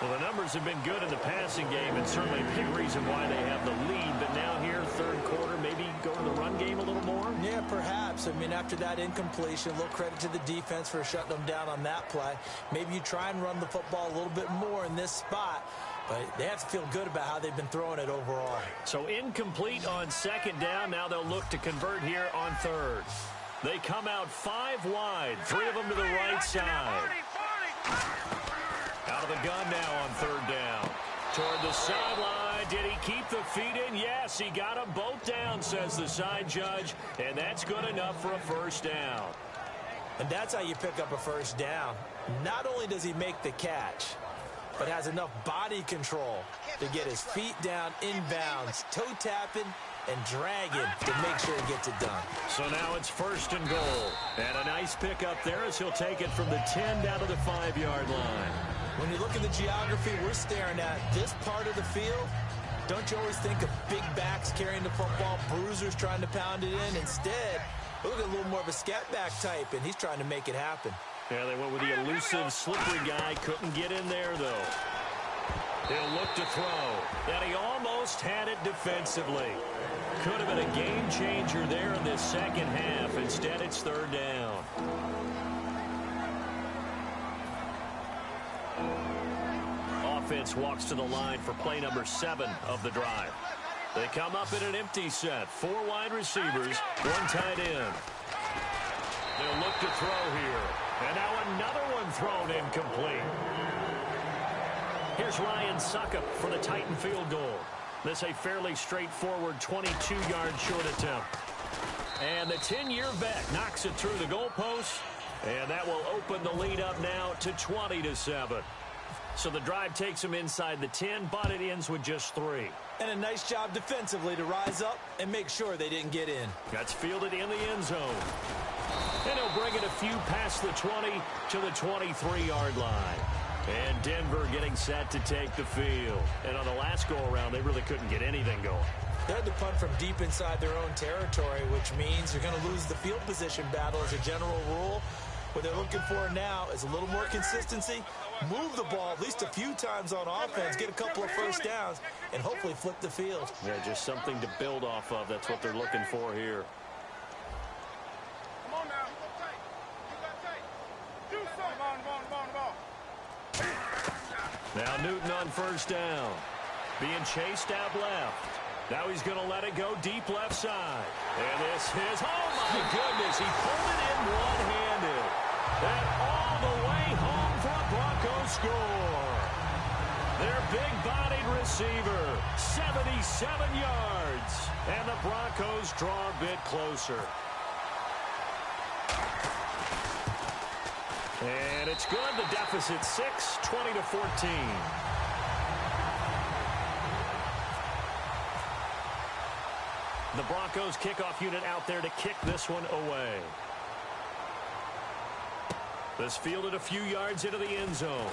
Well, the numbers have been good in the passing game and certainly a big reason why they have the lead. But now here, 3rd quarter, maybe go to the run game a little more? Yeah, perhaps. I mean, after that incompletion, a little credit to the defense for shutting them down on that play. Maybe you try and run the football a little bit more in this spot. But they have to feel good about how they've been throwing it overall. So incomplete on 2nd down. Now they'll look to convert here on 3rd. They come out 5 wide, 3 of them to the right side. Out of the gun now on 3rd down. Toward the sideline. Did he keep the feet in? Yes, he got them both down, says the side judge. And that's good enough for a 1st down. And that's how you pick up a 1st down. Not only does he make the catch, but has enough body control to get his feet down inbounds, toe tapping, and dragging to make sure he gets it done. So now it's 1st and goal. And a nice pickup there as he'll take it from the 10 down to the 5-yard line. When you look at the geography we're staring at, this part of the field, don't you always think of big backs carrying the football, bruisers trying to pound it in? Instead, look at a little more of a scat back type, and he's trying to make it happen. Yeah, they went with the elusive, slippery guy. Couldn't get in there, though. He'll look to throw. And he almost had it defensively. Could have been a game changer there in this 2nd half. Instead, it's 3rd down. Offense walks to the line for play number 7 of the drive. They come up in an empty set. 4 wide receivers, 1 tight end. They'll look to throw here. And now another one thrown incomplete. Here's Ryan Suckup for the Titan field goal. This a fairly straightforward 22-yard short attempt. And the 10-year vet knocks it through the goalpost. And that will open the lead up now to 20-7. So the drive takes him inside the 10, but it ends with just 3. And a nice job defensively to rise up and make sure they didn't get in. That's fielded in the end zone. And he'll bring it a few past the 20 to the 23-yard line. And Denver getting set to take the field. And on the last go-around, they really couldn't get anything going. They had to punt from deep inside their own territory, which means you're going to lose the field position battle as a general rule. What they're looking for now is a little more consistency, move the ball at least a few times on offense, get a couple of 1st downs, and hopefully flip the field. Yeah, just something to build off of. That's what they're looking for here. Come on now. Do something. Now Newton on 1st down. Being chased out left. Now he's going to let it go deep left side. And this is, oh my goodness, he pulled it in one-handed. And all the way home for a Broncos score. Their big-bodied receiver, 77 yards. And the Broncos draw a bit closer. And it's good. The deficit 6, 20-14. The Broncos kickoff unit out there to kick this one away. This fielded a few yards into the end zone.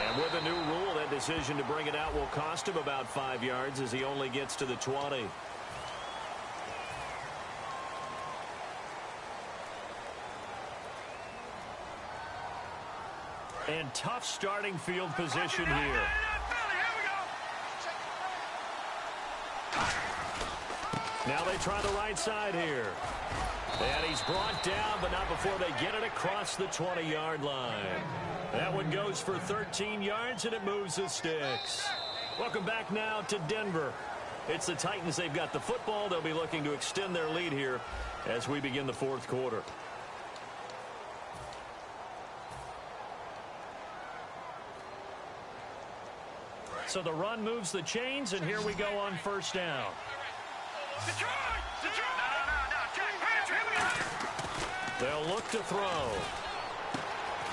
And with a new rule, that decision to bring it out will cost him about 5 yards as he only gets to the 20. And tough starting field position here. Now they try the right side here. And he's brought down, but not before they get it across the 20-yard line. That one goes for 13 yards, and it moves the sticks. Welcome back now to Denver. It's the Titans. They've got the football. They'll be looking to extend their lead here as we begin the 4th quarter. So the run moves the chains, and here we go on 1st down. They'll look to throw.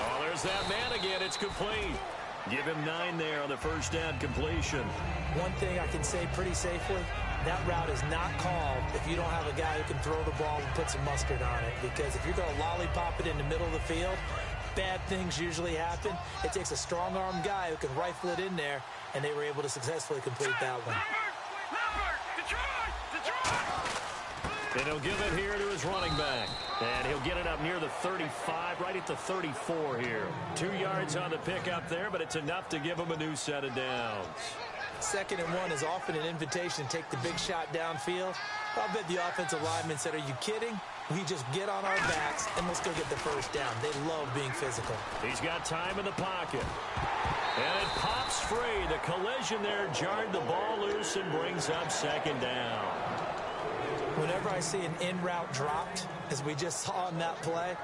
Oh, there's that man again. It's complete. Give him 9 there on the first down completion. One thing I can say pretty safely, that route is not called if you don't have a guy who can throw the ball and put some mustard on it. Because if you're going to lollipop it in the middle of the field, bad things usually happen. It takes a strong-arm guy who can rifle it in there, and they were able to successfully complete that one. And he'll give it here to his running back. And he'll get it up near the 35, right at the 34 here. 2 yards on the pickup there, but it's enough to give him a new set of downs. 2nd and 1 is often an invitation to take the big shot downfield. I'll bet the offensive lineman said, are you kidding? We just get on our backs and let's go get the first down. They love being physical. He's got time in the pocket. And it pops free. The collision there jarred the ball loose and brings up 2nd down. Whenever I see an in-route dropped, as we just saw in that play,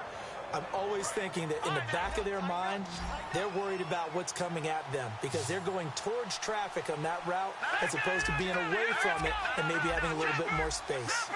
I'm always thinking that in the back of their mind, they're worried about what's coming at them because they're going towards traffic on that route as opposed to being away from it and maybe having a little bit more space.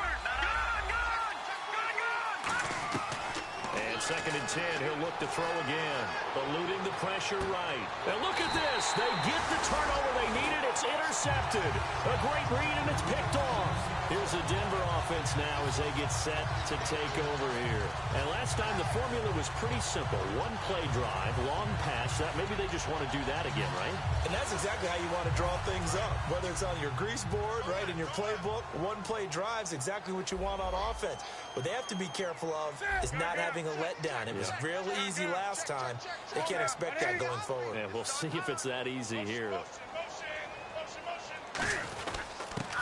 And 2nd and 10, he'll look to throw again. Eluding the pressure right. And look at this. They get the turnover they needed. It's intercepted. A great read, and it's picked off. Here's the Denver offense now as they get set to take over here. And last time the formula was pretty simple. 1-play drive, long pass. That maybe they just want to do that again, right? And that's exactly how you want to draw things up. Whether it's on your grease board, right, in your playbook, 1-play drive's exactly what you want on offense. What they have to be careful of is not having a letdown. It was real easy last time. They can't expect that going forward. And we'll see if it's that easy here.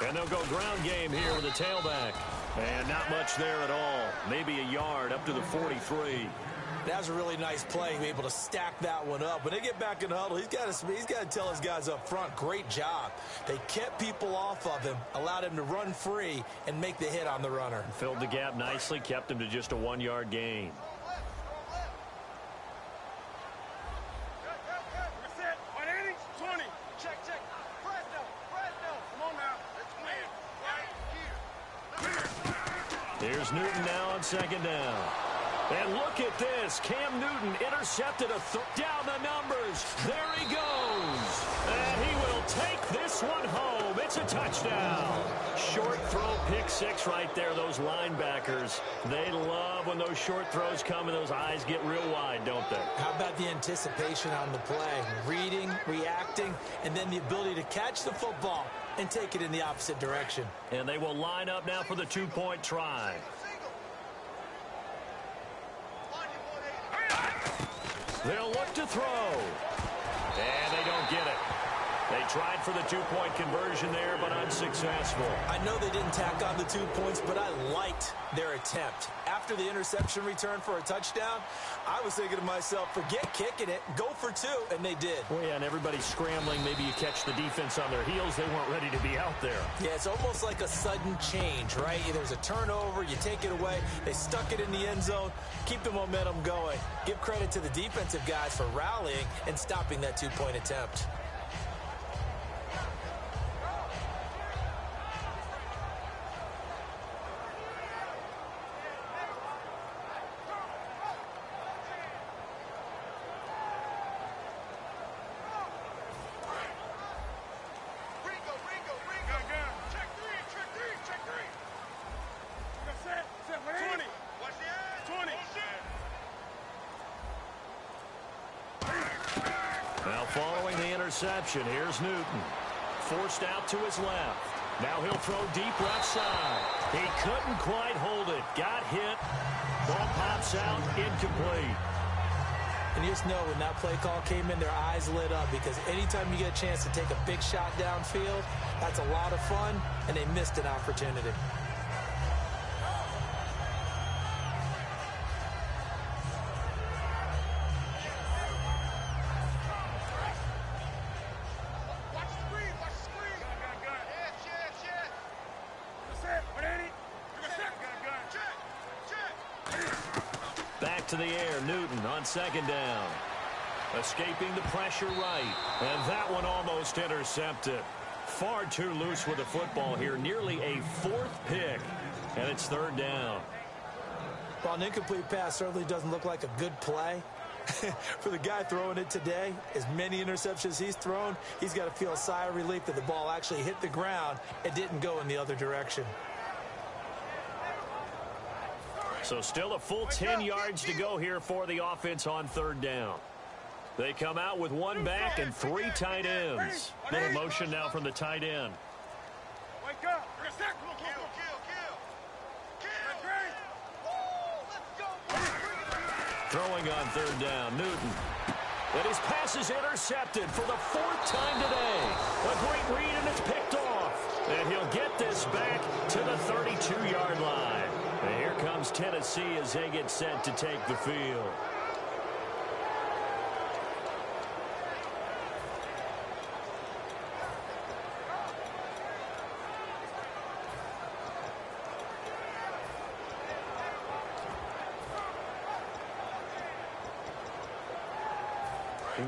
And they'll go ground game here with a tailback. And not much there at all. Maybe a yard up to the 43. That was a really nice play. He was able to stack that one up. When they get back in the huddle, he's got to tell his guys up front, great job. They kept people off of him, allowed him to run free, and make the hit on the runner. Filled the gap nicely, kept him to just a 1-yard gain. Here's Newton now on 2nd down. And look at this. Cam Newton intercepted down the numbers. There he goes. And he will take this one home. It's a touchdown. Short throw, pick 6 right there. Those linebackers, they love when those short throws come and those eyes get real wide, don't they? How about the anticipation on the play? Reading, reacting, and then the ability to catch the football and take it in the opposite direction. And they will line up now for the 2-point try. They'll look to throw. And they don't get it. They tried for the 2-point conversion there, but unsuccessful. I know they didn't tack on the 2 points, but I liked their attempt. After the interception return for a touchdown, I was thinking to myself, forget kicking it, go for 2, and they did. Well, yeah, and everybody's scrambling. Maybe you catch the defense on their heels. They weren't ready to be out there. Yeah, it's almost like a sudden change, right? There's a turnover, you take it away, they stuck it in the end zone, keep the momentum going. Give credit to the defensive guys for rallying and stopping that 2-point attempt. Now following the interception, here's Newton. Forced out to his left. Now he'll throw deep left side. He couldn't quite hold it. Got hit. Ball pops out, incomplete. And you just know when that play call came in, their eyes lit up because anytime you get a chance to take a big shot downfield, that's a lot of fun, and they missed an opportunity. To the air, Newton on 2nd down. Escaping the pressure right. And that one almost intercepted. Far too loose with the football here. Nearly a 4th pick. And it's 3rd down. Well, an incomplete pass certainly doesn't look like a good play. For the guy throwing it today, as many interceptions he's thrown, he's got to feel a sigh of relief that the ball actually hit the ground and didn't go in the other direction. So still a full 10 yards to go here for the offense on third down. They come out with one back and three tight ends. Little motion now from the tight end. Wake up. Throwing on third down, Newton. And his pass is intercepted for the fourth time today. A great read, and it's picked off. And he'll get this back to the 32-yard line. And here comes Tennessee as they get set to take the field.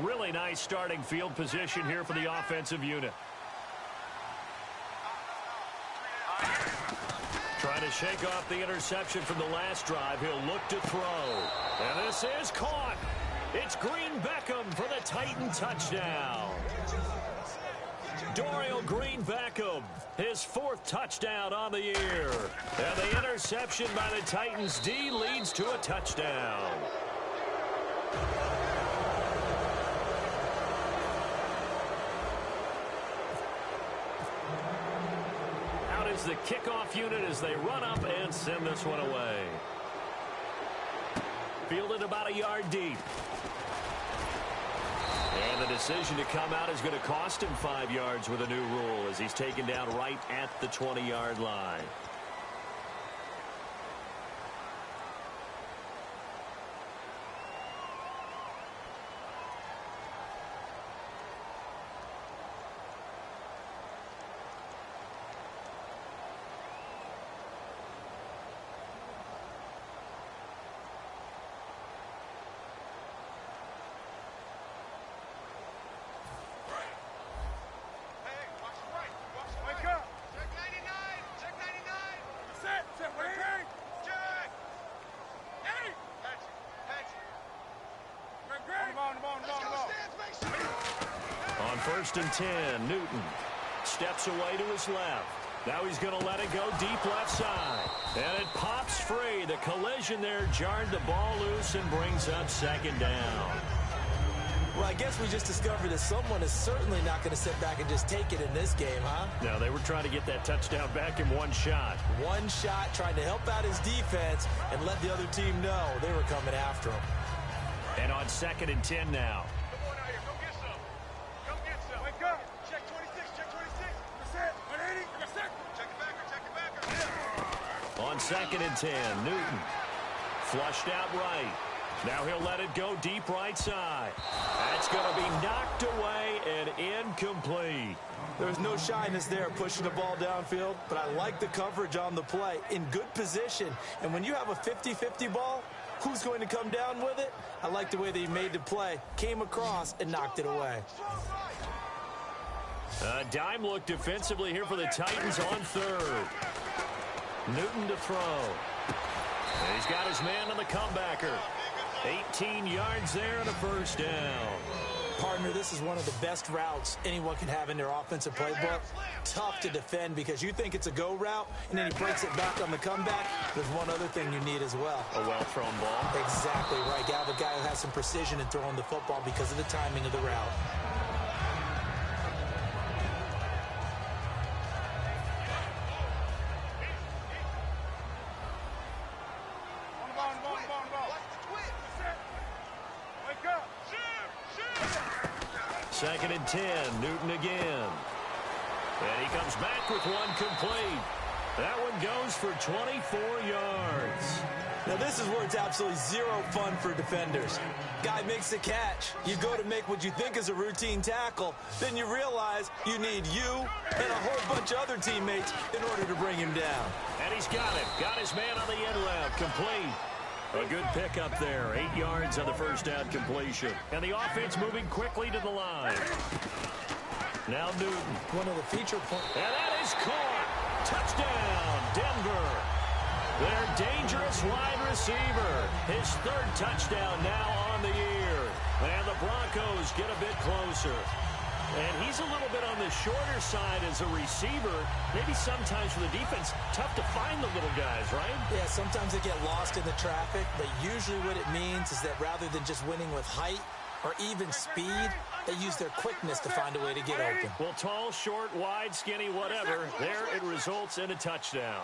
Really nice starting field position here for the offensive unit. Trying to shake off the interception from the last drive. He'll look to throw. And this is caught. It's Green Beckham for the Titan touchdown. Dorial Green Beckham, his fourth touchdown on the year. And the interception by the Titans D leads to a touchdown. Is the kickoff unit as they run up and send this one away. Fielded about a yard deep. And the decision to come out is going to cost him 5 yards with a new rule as he's taken down right at the 20-yard line. On first and 10, Newton steps away to his left. Now he's going to let it go deep left side. And it pops free. The collision there jarred the ball loose and brings up second down. Well, I guess we just discovered that someone is certainly not going to sit back and just take it in this game, huh? No, they were trying to get that touchdown back in one shot. One shot, trying to help out his defense and let the other team know they were coming after him. And on second and 10 now. Come on out here. Go get some. Come get some. Wake up. Check 26. Check 26. That's it. 180. Check it backer. Check it backer. On second and 10, Newton flushed out right. Now he'll let it go deep right side. That's going to be knocked away and incomplete. There's no shyness there pushing the ball downfield, but I like the coverage on the play. In good position. And when you have a 50-50 ball, who's going to come down with it? I like the way that he made the play, came across, and knocked it away. A dime look defensively here for the Titans on third. Newton to throw. And he's got his man on the comebacker. 18 yards there and a first down. Partner, this is one of the best routes anyone can have in their offensive playbook. Tough to defend because you think it's a go route, and then he breaks it back on the comeback. There's one other thing you need as well. A well-thrown ball. Exactly right. You have a guy who has some precision in throwing the football because of the timing of the route. Second and 10, Newton again. And he comes back with one complete. That one goes for 24 yards. Now this is where it's absolutely zero fun for defenders. Guy makes the catch. You go to make what you think is a routine tackle. Then you realize you need you and a whole bunch of other teammates in order to bring him down. And he's got it. Got his man on the end route. Complete. A good pickup there. 8 yards on the first down completion. And the offense moving quickly to the line. Now Newton. One of the feature points. And that is caught. Touchdown, Denver. Their dangerous wide receiver. His third touchdown now on the year. And the Broncos get a bit closer. And he's a little bit on the shorter side as a receiver. Maybe sometimes for the defense, tough to find the little guys, right? Yeah, sometimes they get lost in the traffic, but usually what it means is that rather than just winning with height or even speed, they use their quickness to find a way to get open. Well, tall, short, wide, skinny, whatever, there it results in a touchdown.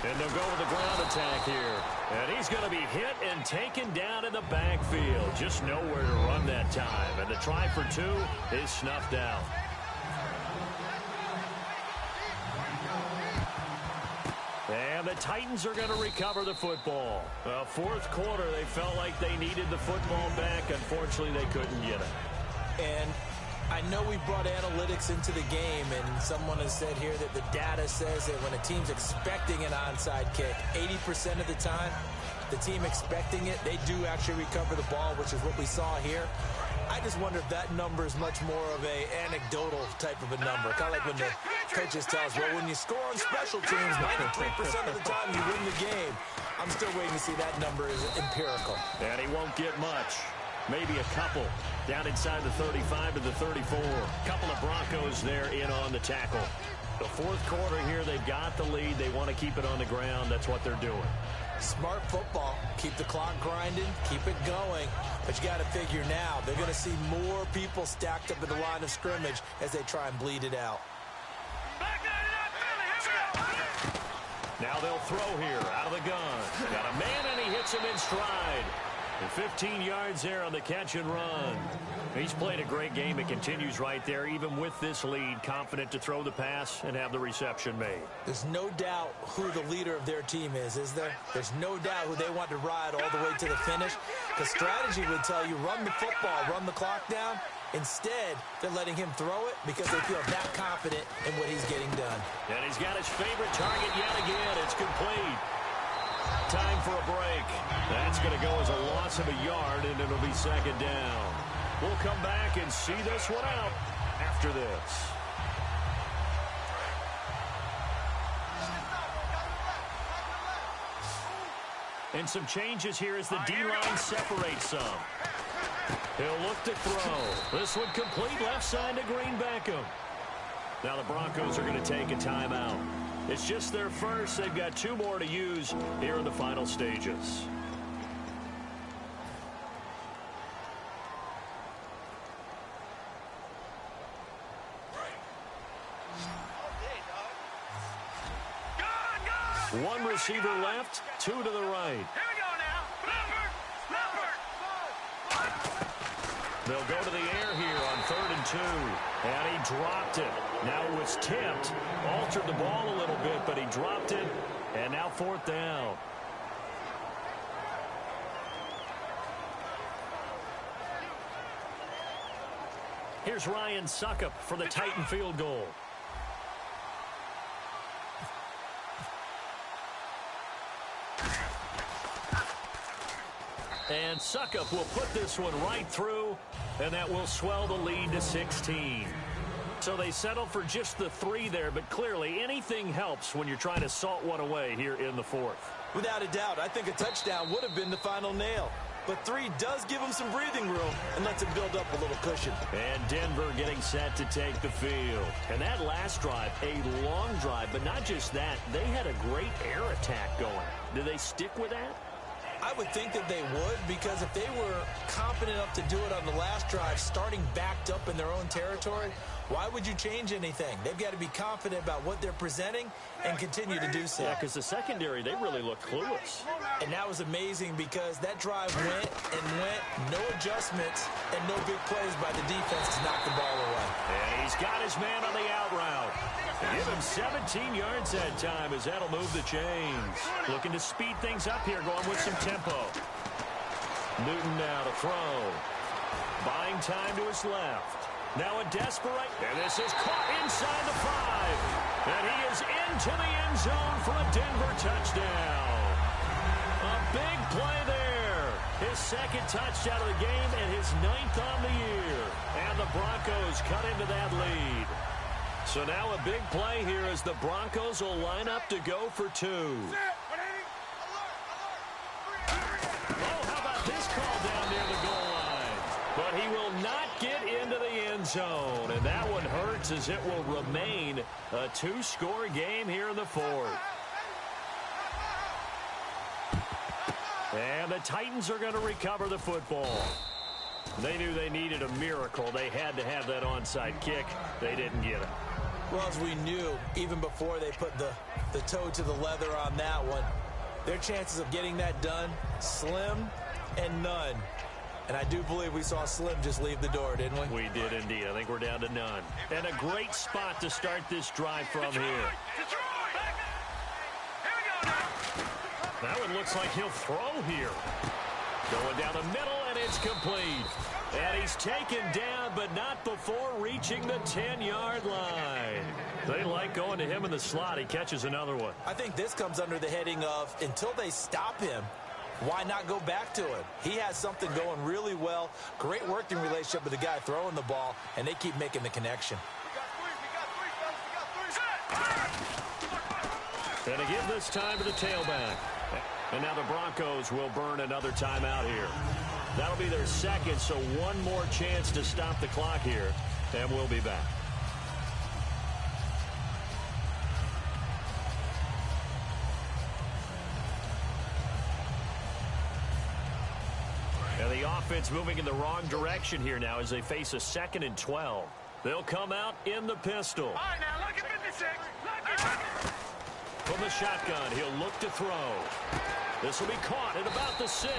And they'll go with the ground attack here. And he's going to be hit and taken down in the backfield. Just nowhere to run that time. And the try for two is snuffed out. And the Titans are going to recover the football. Fourth quarter, they felt like they needed the football back. Unfortunately, they couldn't get it. And I know we brought analytics into the game, and someone has said here that the data says that when a team's expecting an onside kick, 80% of the time, the team expecting it, they do actually recover the ball, which is what we saw here. I just wonder if that number is much more of a anecdotal type of a number. Kind of like when the coaches tell us, well, when you score on special teams, 93% of the time you win the game. I'm still waiting to see that number is empirical. And he won't get much. Maybe a couple down inside the 35 to the 34. Couple of Broncos there in on the tackle. The fourth quarter here, they've got the lead. They want to keep it on the ground. That's what they're doing. Smart football. Keep the clock grinding. Keep it going. But you got to figure now, they're going to see more people stacked up in the line of scrimmage as they try and bleed it out. Now they'll throw here out of the gun. Got a man, and he hits him in stride. And 15 yards there on the catch and run. He's played a great game. It continues right there, even with this lead, confident to throw the pass and have the reception made. There's no doubt who the leader of their team is there? There's no doubt who they want to ride all the way to the finish. The strategy would tell you, run the football, run the clock down. Instead, they're letting him throw it because they feel that confident in what he's getting done. And he's got his favorite target yet again. It's complete. Time for a break. That's going to go as a loss of a yard, and it'll be second down. We'll come back and see this one out after this. And some changes here as the D-line separates some. He'll look to throw. This one complete left side to Green Beckham. Now the Broncos are going to take a timeout. It's just their first. They've got two more to use here in the final stages. One receiver left, two to the right. Here we go now. They'll go to the air here on 3rd and 2. And he dropped it. Now it was tipped. Altered the ball a little bit, but he dropped it. And now 4th down. Here's Ryan Suckup for the Titan field goal. And Suckup will put this one right through, and that will swell the lead to 16. So they settle for just the 3 there, but clearly anything helps when you're trying to salt one away here in the 4th. Without a doubt, I think a touchdown would have been the final nail. But 3 does give them some breathing room and lets them build up a little cushion. And Denver getting set to take the field. And that last drive, a long drive, but not just that. They had a great air attack going. Do they stick with that? I would think that they would, because if they were confident enough to do it on the last drive, starting backed up in their own territory, why would you change anything? They've got to be confident about what they're presenting and continue to do so. Yeah, because the secondary, they really look clueless. And that was amazing because that drive went and went, no adjustments, and no big plays by the defense to knock the ball away. And he's got his man on the out route. Give him 17 yards that time as that'll move the chains. Looking to speed things up here, going with some tempo. Newton now to throw. Buying time to his left. Now a desperate, and this is caught inside the 5. And he is into the end zone for a Denver touchdown. A big play there. His second touchdown of the game and his 9th on the year. And the Broncos cut into that lead. So now a big play here as the Broncos will line up to go for two. Oh, how about this call down near the goal line? But he will not get into the end zone. And that one hurts as it will remain a two-score game here in the fourth. And the Titans are going to recover the football. They knew they needed a miracle. They had to have that onside kick. They didn't get it. Well, as we knew, even before they put the toe to the leather on that one, their chances of getting that done, slim and none. And I do believe we saw Slim just leave the door, didn't we? We did indeed. I think we're down to none. And a great spot to start this drive from here. That one looks like he'll throw here. Going down the middle, and it's complete. And he's taken down, but not before reaching the 10-yard line. They like going to him in the slot. He catches another one. I think this comes under the heading of, until they stop him, why not go back to him? He has something going really well. Great working relationship with the guy throwing the ball, and they keep making the connection. And to give this time to the tailback. And now the Broncos will burn another timeout here. That'll be their second, so one more chance to stop the clock here, and we'll be back. And the offense moving in the wrong direction here now as they face a 2nd and 12. They'll come out in the pistol. All right, now look at 56. Look at From the shotgun, he'll look to throw. This will be caught at about the 6.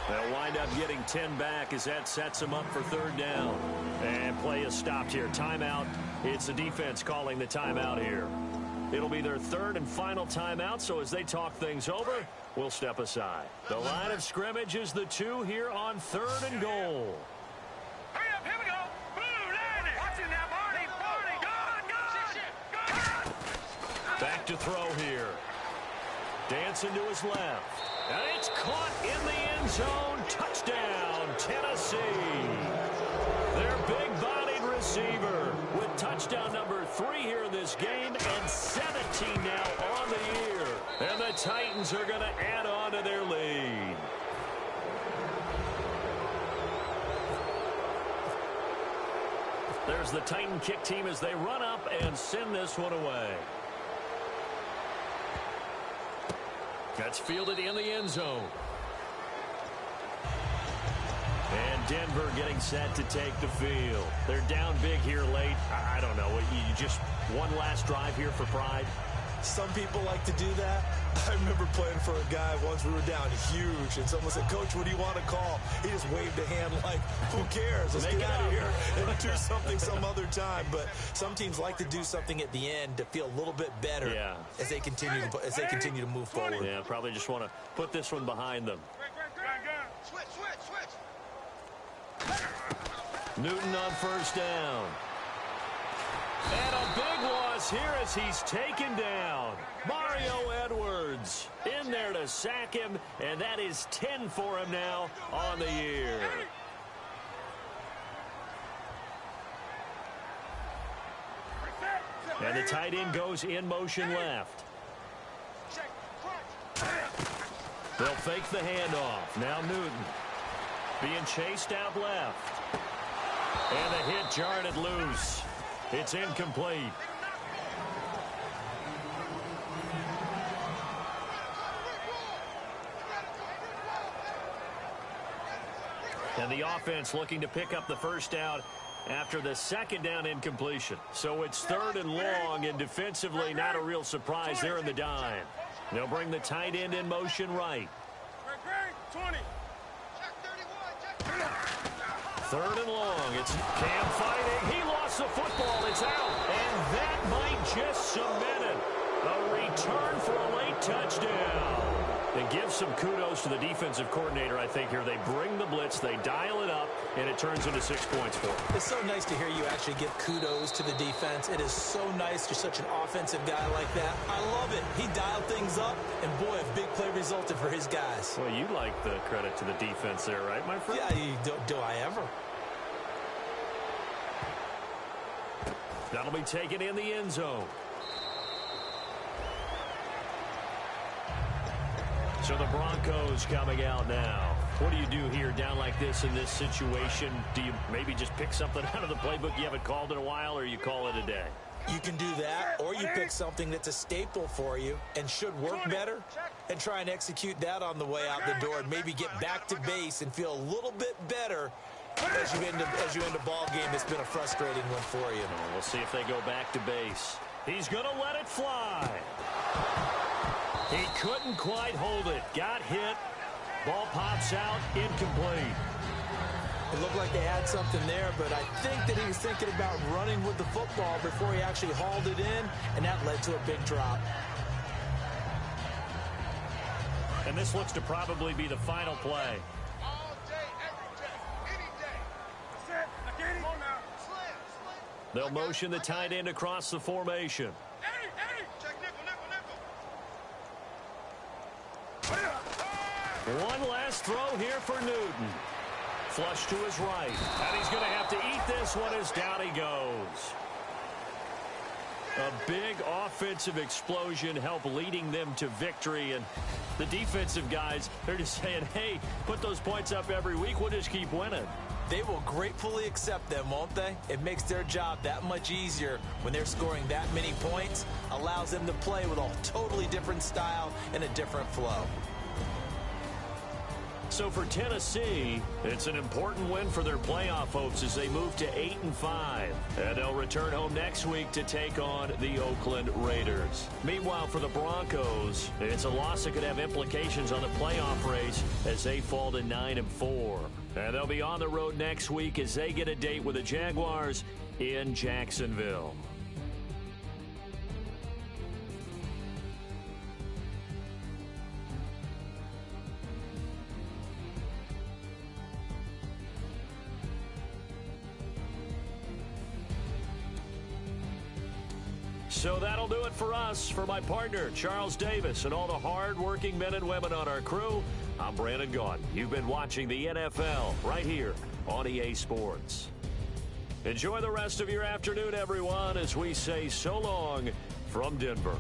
They'll wind up getting 10 back as that sets them up for 3rd down. And play is stopped here. Timeout. It's the defense calling the timeout here. It'll be their 3rd and final timeout, so as they talk things over, we'll step aside. The line of scrimmage is the 2 here on 3rd and goal. Hurry up, here we go. Blue, line it. Watch it now, Barney. Go. Back to throw here. Dancing to his left. And it's caught in the end zone. Touchdown, Tennessee. Their big-bodied receiver with touchdown number 3 here in this game and 17 now on the year. And the Titans are going to add on to their lead. There's the Titan kick team as they run up and send this one away. That's fielded in the end zone. And Denver getting set to take the field. They're down big here late. I don't know. You just one last drive here for pride? Some people like to do that. I remember playing for a guy once. We were down huge, and someone said, "Coach, what do you want to call?" He just waved a hand like, "Who cares? Let's get out of here and do something some other time." But some teams like to do something at the end to feel a little bit better as they continue to move forward. Yeah, probably just want to put this one behind them. Switch. Newton on 1st down. And a big loss here as he's taken down. Mario Edwards in there to sack him, and that is 10 for him now on the year. And the tight end goes in motion left. They'll fake the handoff. Now Newton being chased out left. And the hit jarred it loose. It's incomplete. And the offense looking to pick up the 1st down after the 2nd down incompletion. So it's 3rd and long, and defensively not a real surprise there in the dime. They'll bring the tight end in motion right. 20. 3rd and long. It's Cam fighting. He lost the football. It's out. And that might just cement it. A return for a late touchdown. And give some kudos to the defensive coordinator, I think, here. They bring the blitz, they dial it up, and it turns into 6 points for them. It's so nice to hear you actually give kudos to the defense. It is so nice. You're such an offensive guy like that. I love it. He dialed things up, and boy, a big play resulted for his guys. Well, you like the credit to the defense there, right, my friend? Yeah, do I ever? That'll be taken in the end zone. So the Broncos coming out now. What do you do here down like this in this situation? Do you maybe just pick something out of the playbook you haven't called in a while, or you call it a day? You can do that, or you pick something that's a staple for you and should work better and try and execute that on the way out the door and maybe get back to base and feel a little bit better as you end a ball game that's been a frustrating one for you. Oh, we'll see if they go back to base. He's going to let it fly. He couldn't quite hold it. Got hit. Ball pops out. Incomplete. It looked like they had something there, but I think that he was thinking about running with the football before he actually hauled it in, and that led to a big drop. And this looks to probably be the final play. All day, every day, any day. That's it. Come on now. Slam. They'll motion the tight end across the formation. Eddie. Check nickel. One last throw here for Newton. Flush to his right. And he's going to have to eat this one as down he goes. A big offensive explosion helped leading them to victory. And the defensive guys, they're just saying, hey, put those points up every week. We'll just keep winning. They will gratefully accept them, won't they? It makes their job that much easier when they're scoring that many points. Allows them to play with a totally different style and a different flow. So for Tennessee, it's an important win for their playoff hopes as they move to 8-5. And they'll return home next week to take on the Oakland Raiders. Meanwhile, for the Broncos, it's a loss that could have implications on the playoff race as they fall to 9-4. And they'll be on the road next week as they get a date with the Jaguars in Jacksonville. So that'll do it for us. For my partner, Charles Davis, and all the hard-working men and women on our crew, I'm Brandon Gaudin. You've been watching the NFL right here on EA Sports. Enjoy the rest of your afternoon, everyone, as we say so long from Denver.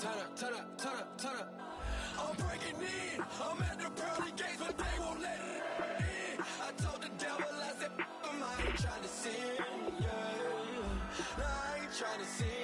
turn up, turn up, turn up, turn up. I'm breaking in. I'm at the pearly gates, but they won't let it in. I told the devil, I said, I ain't trying to sin, yeah. No, I ain't trying to sin.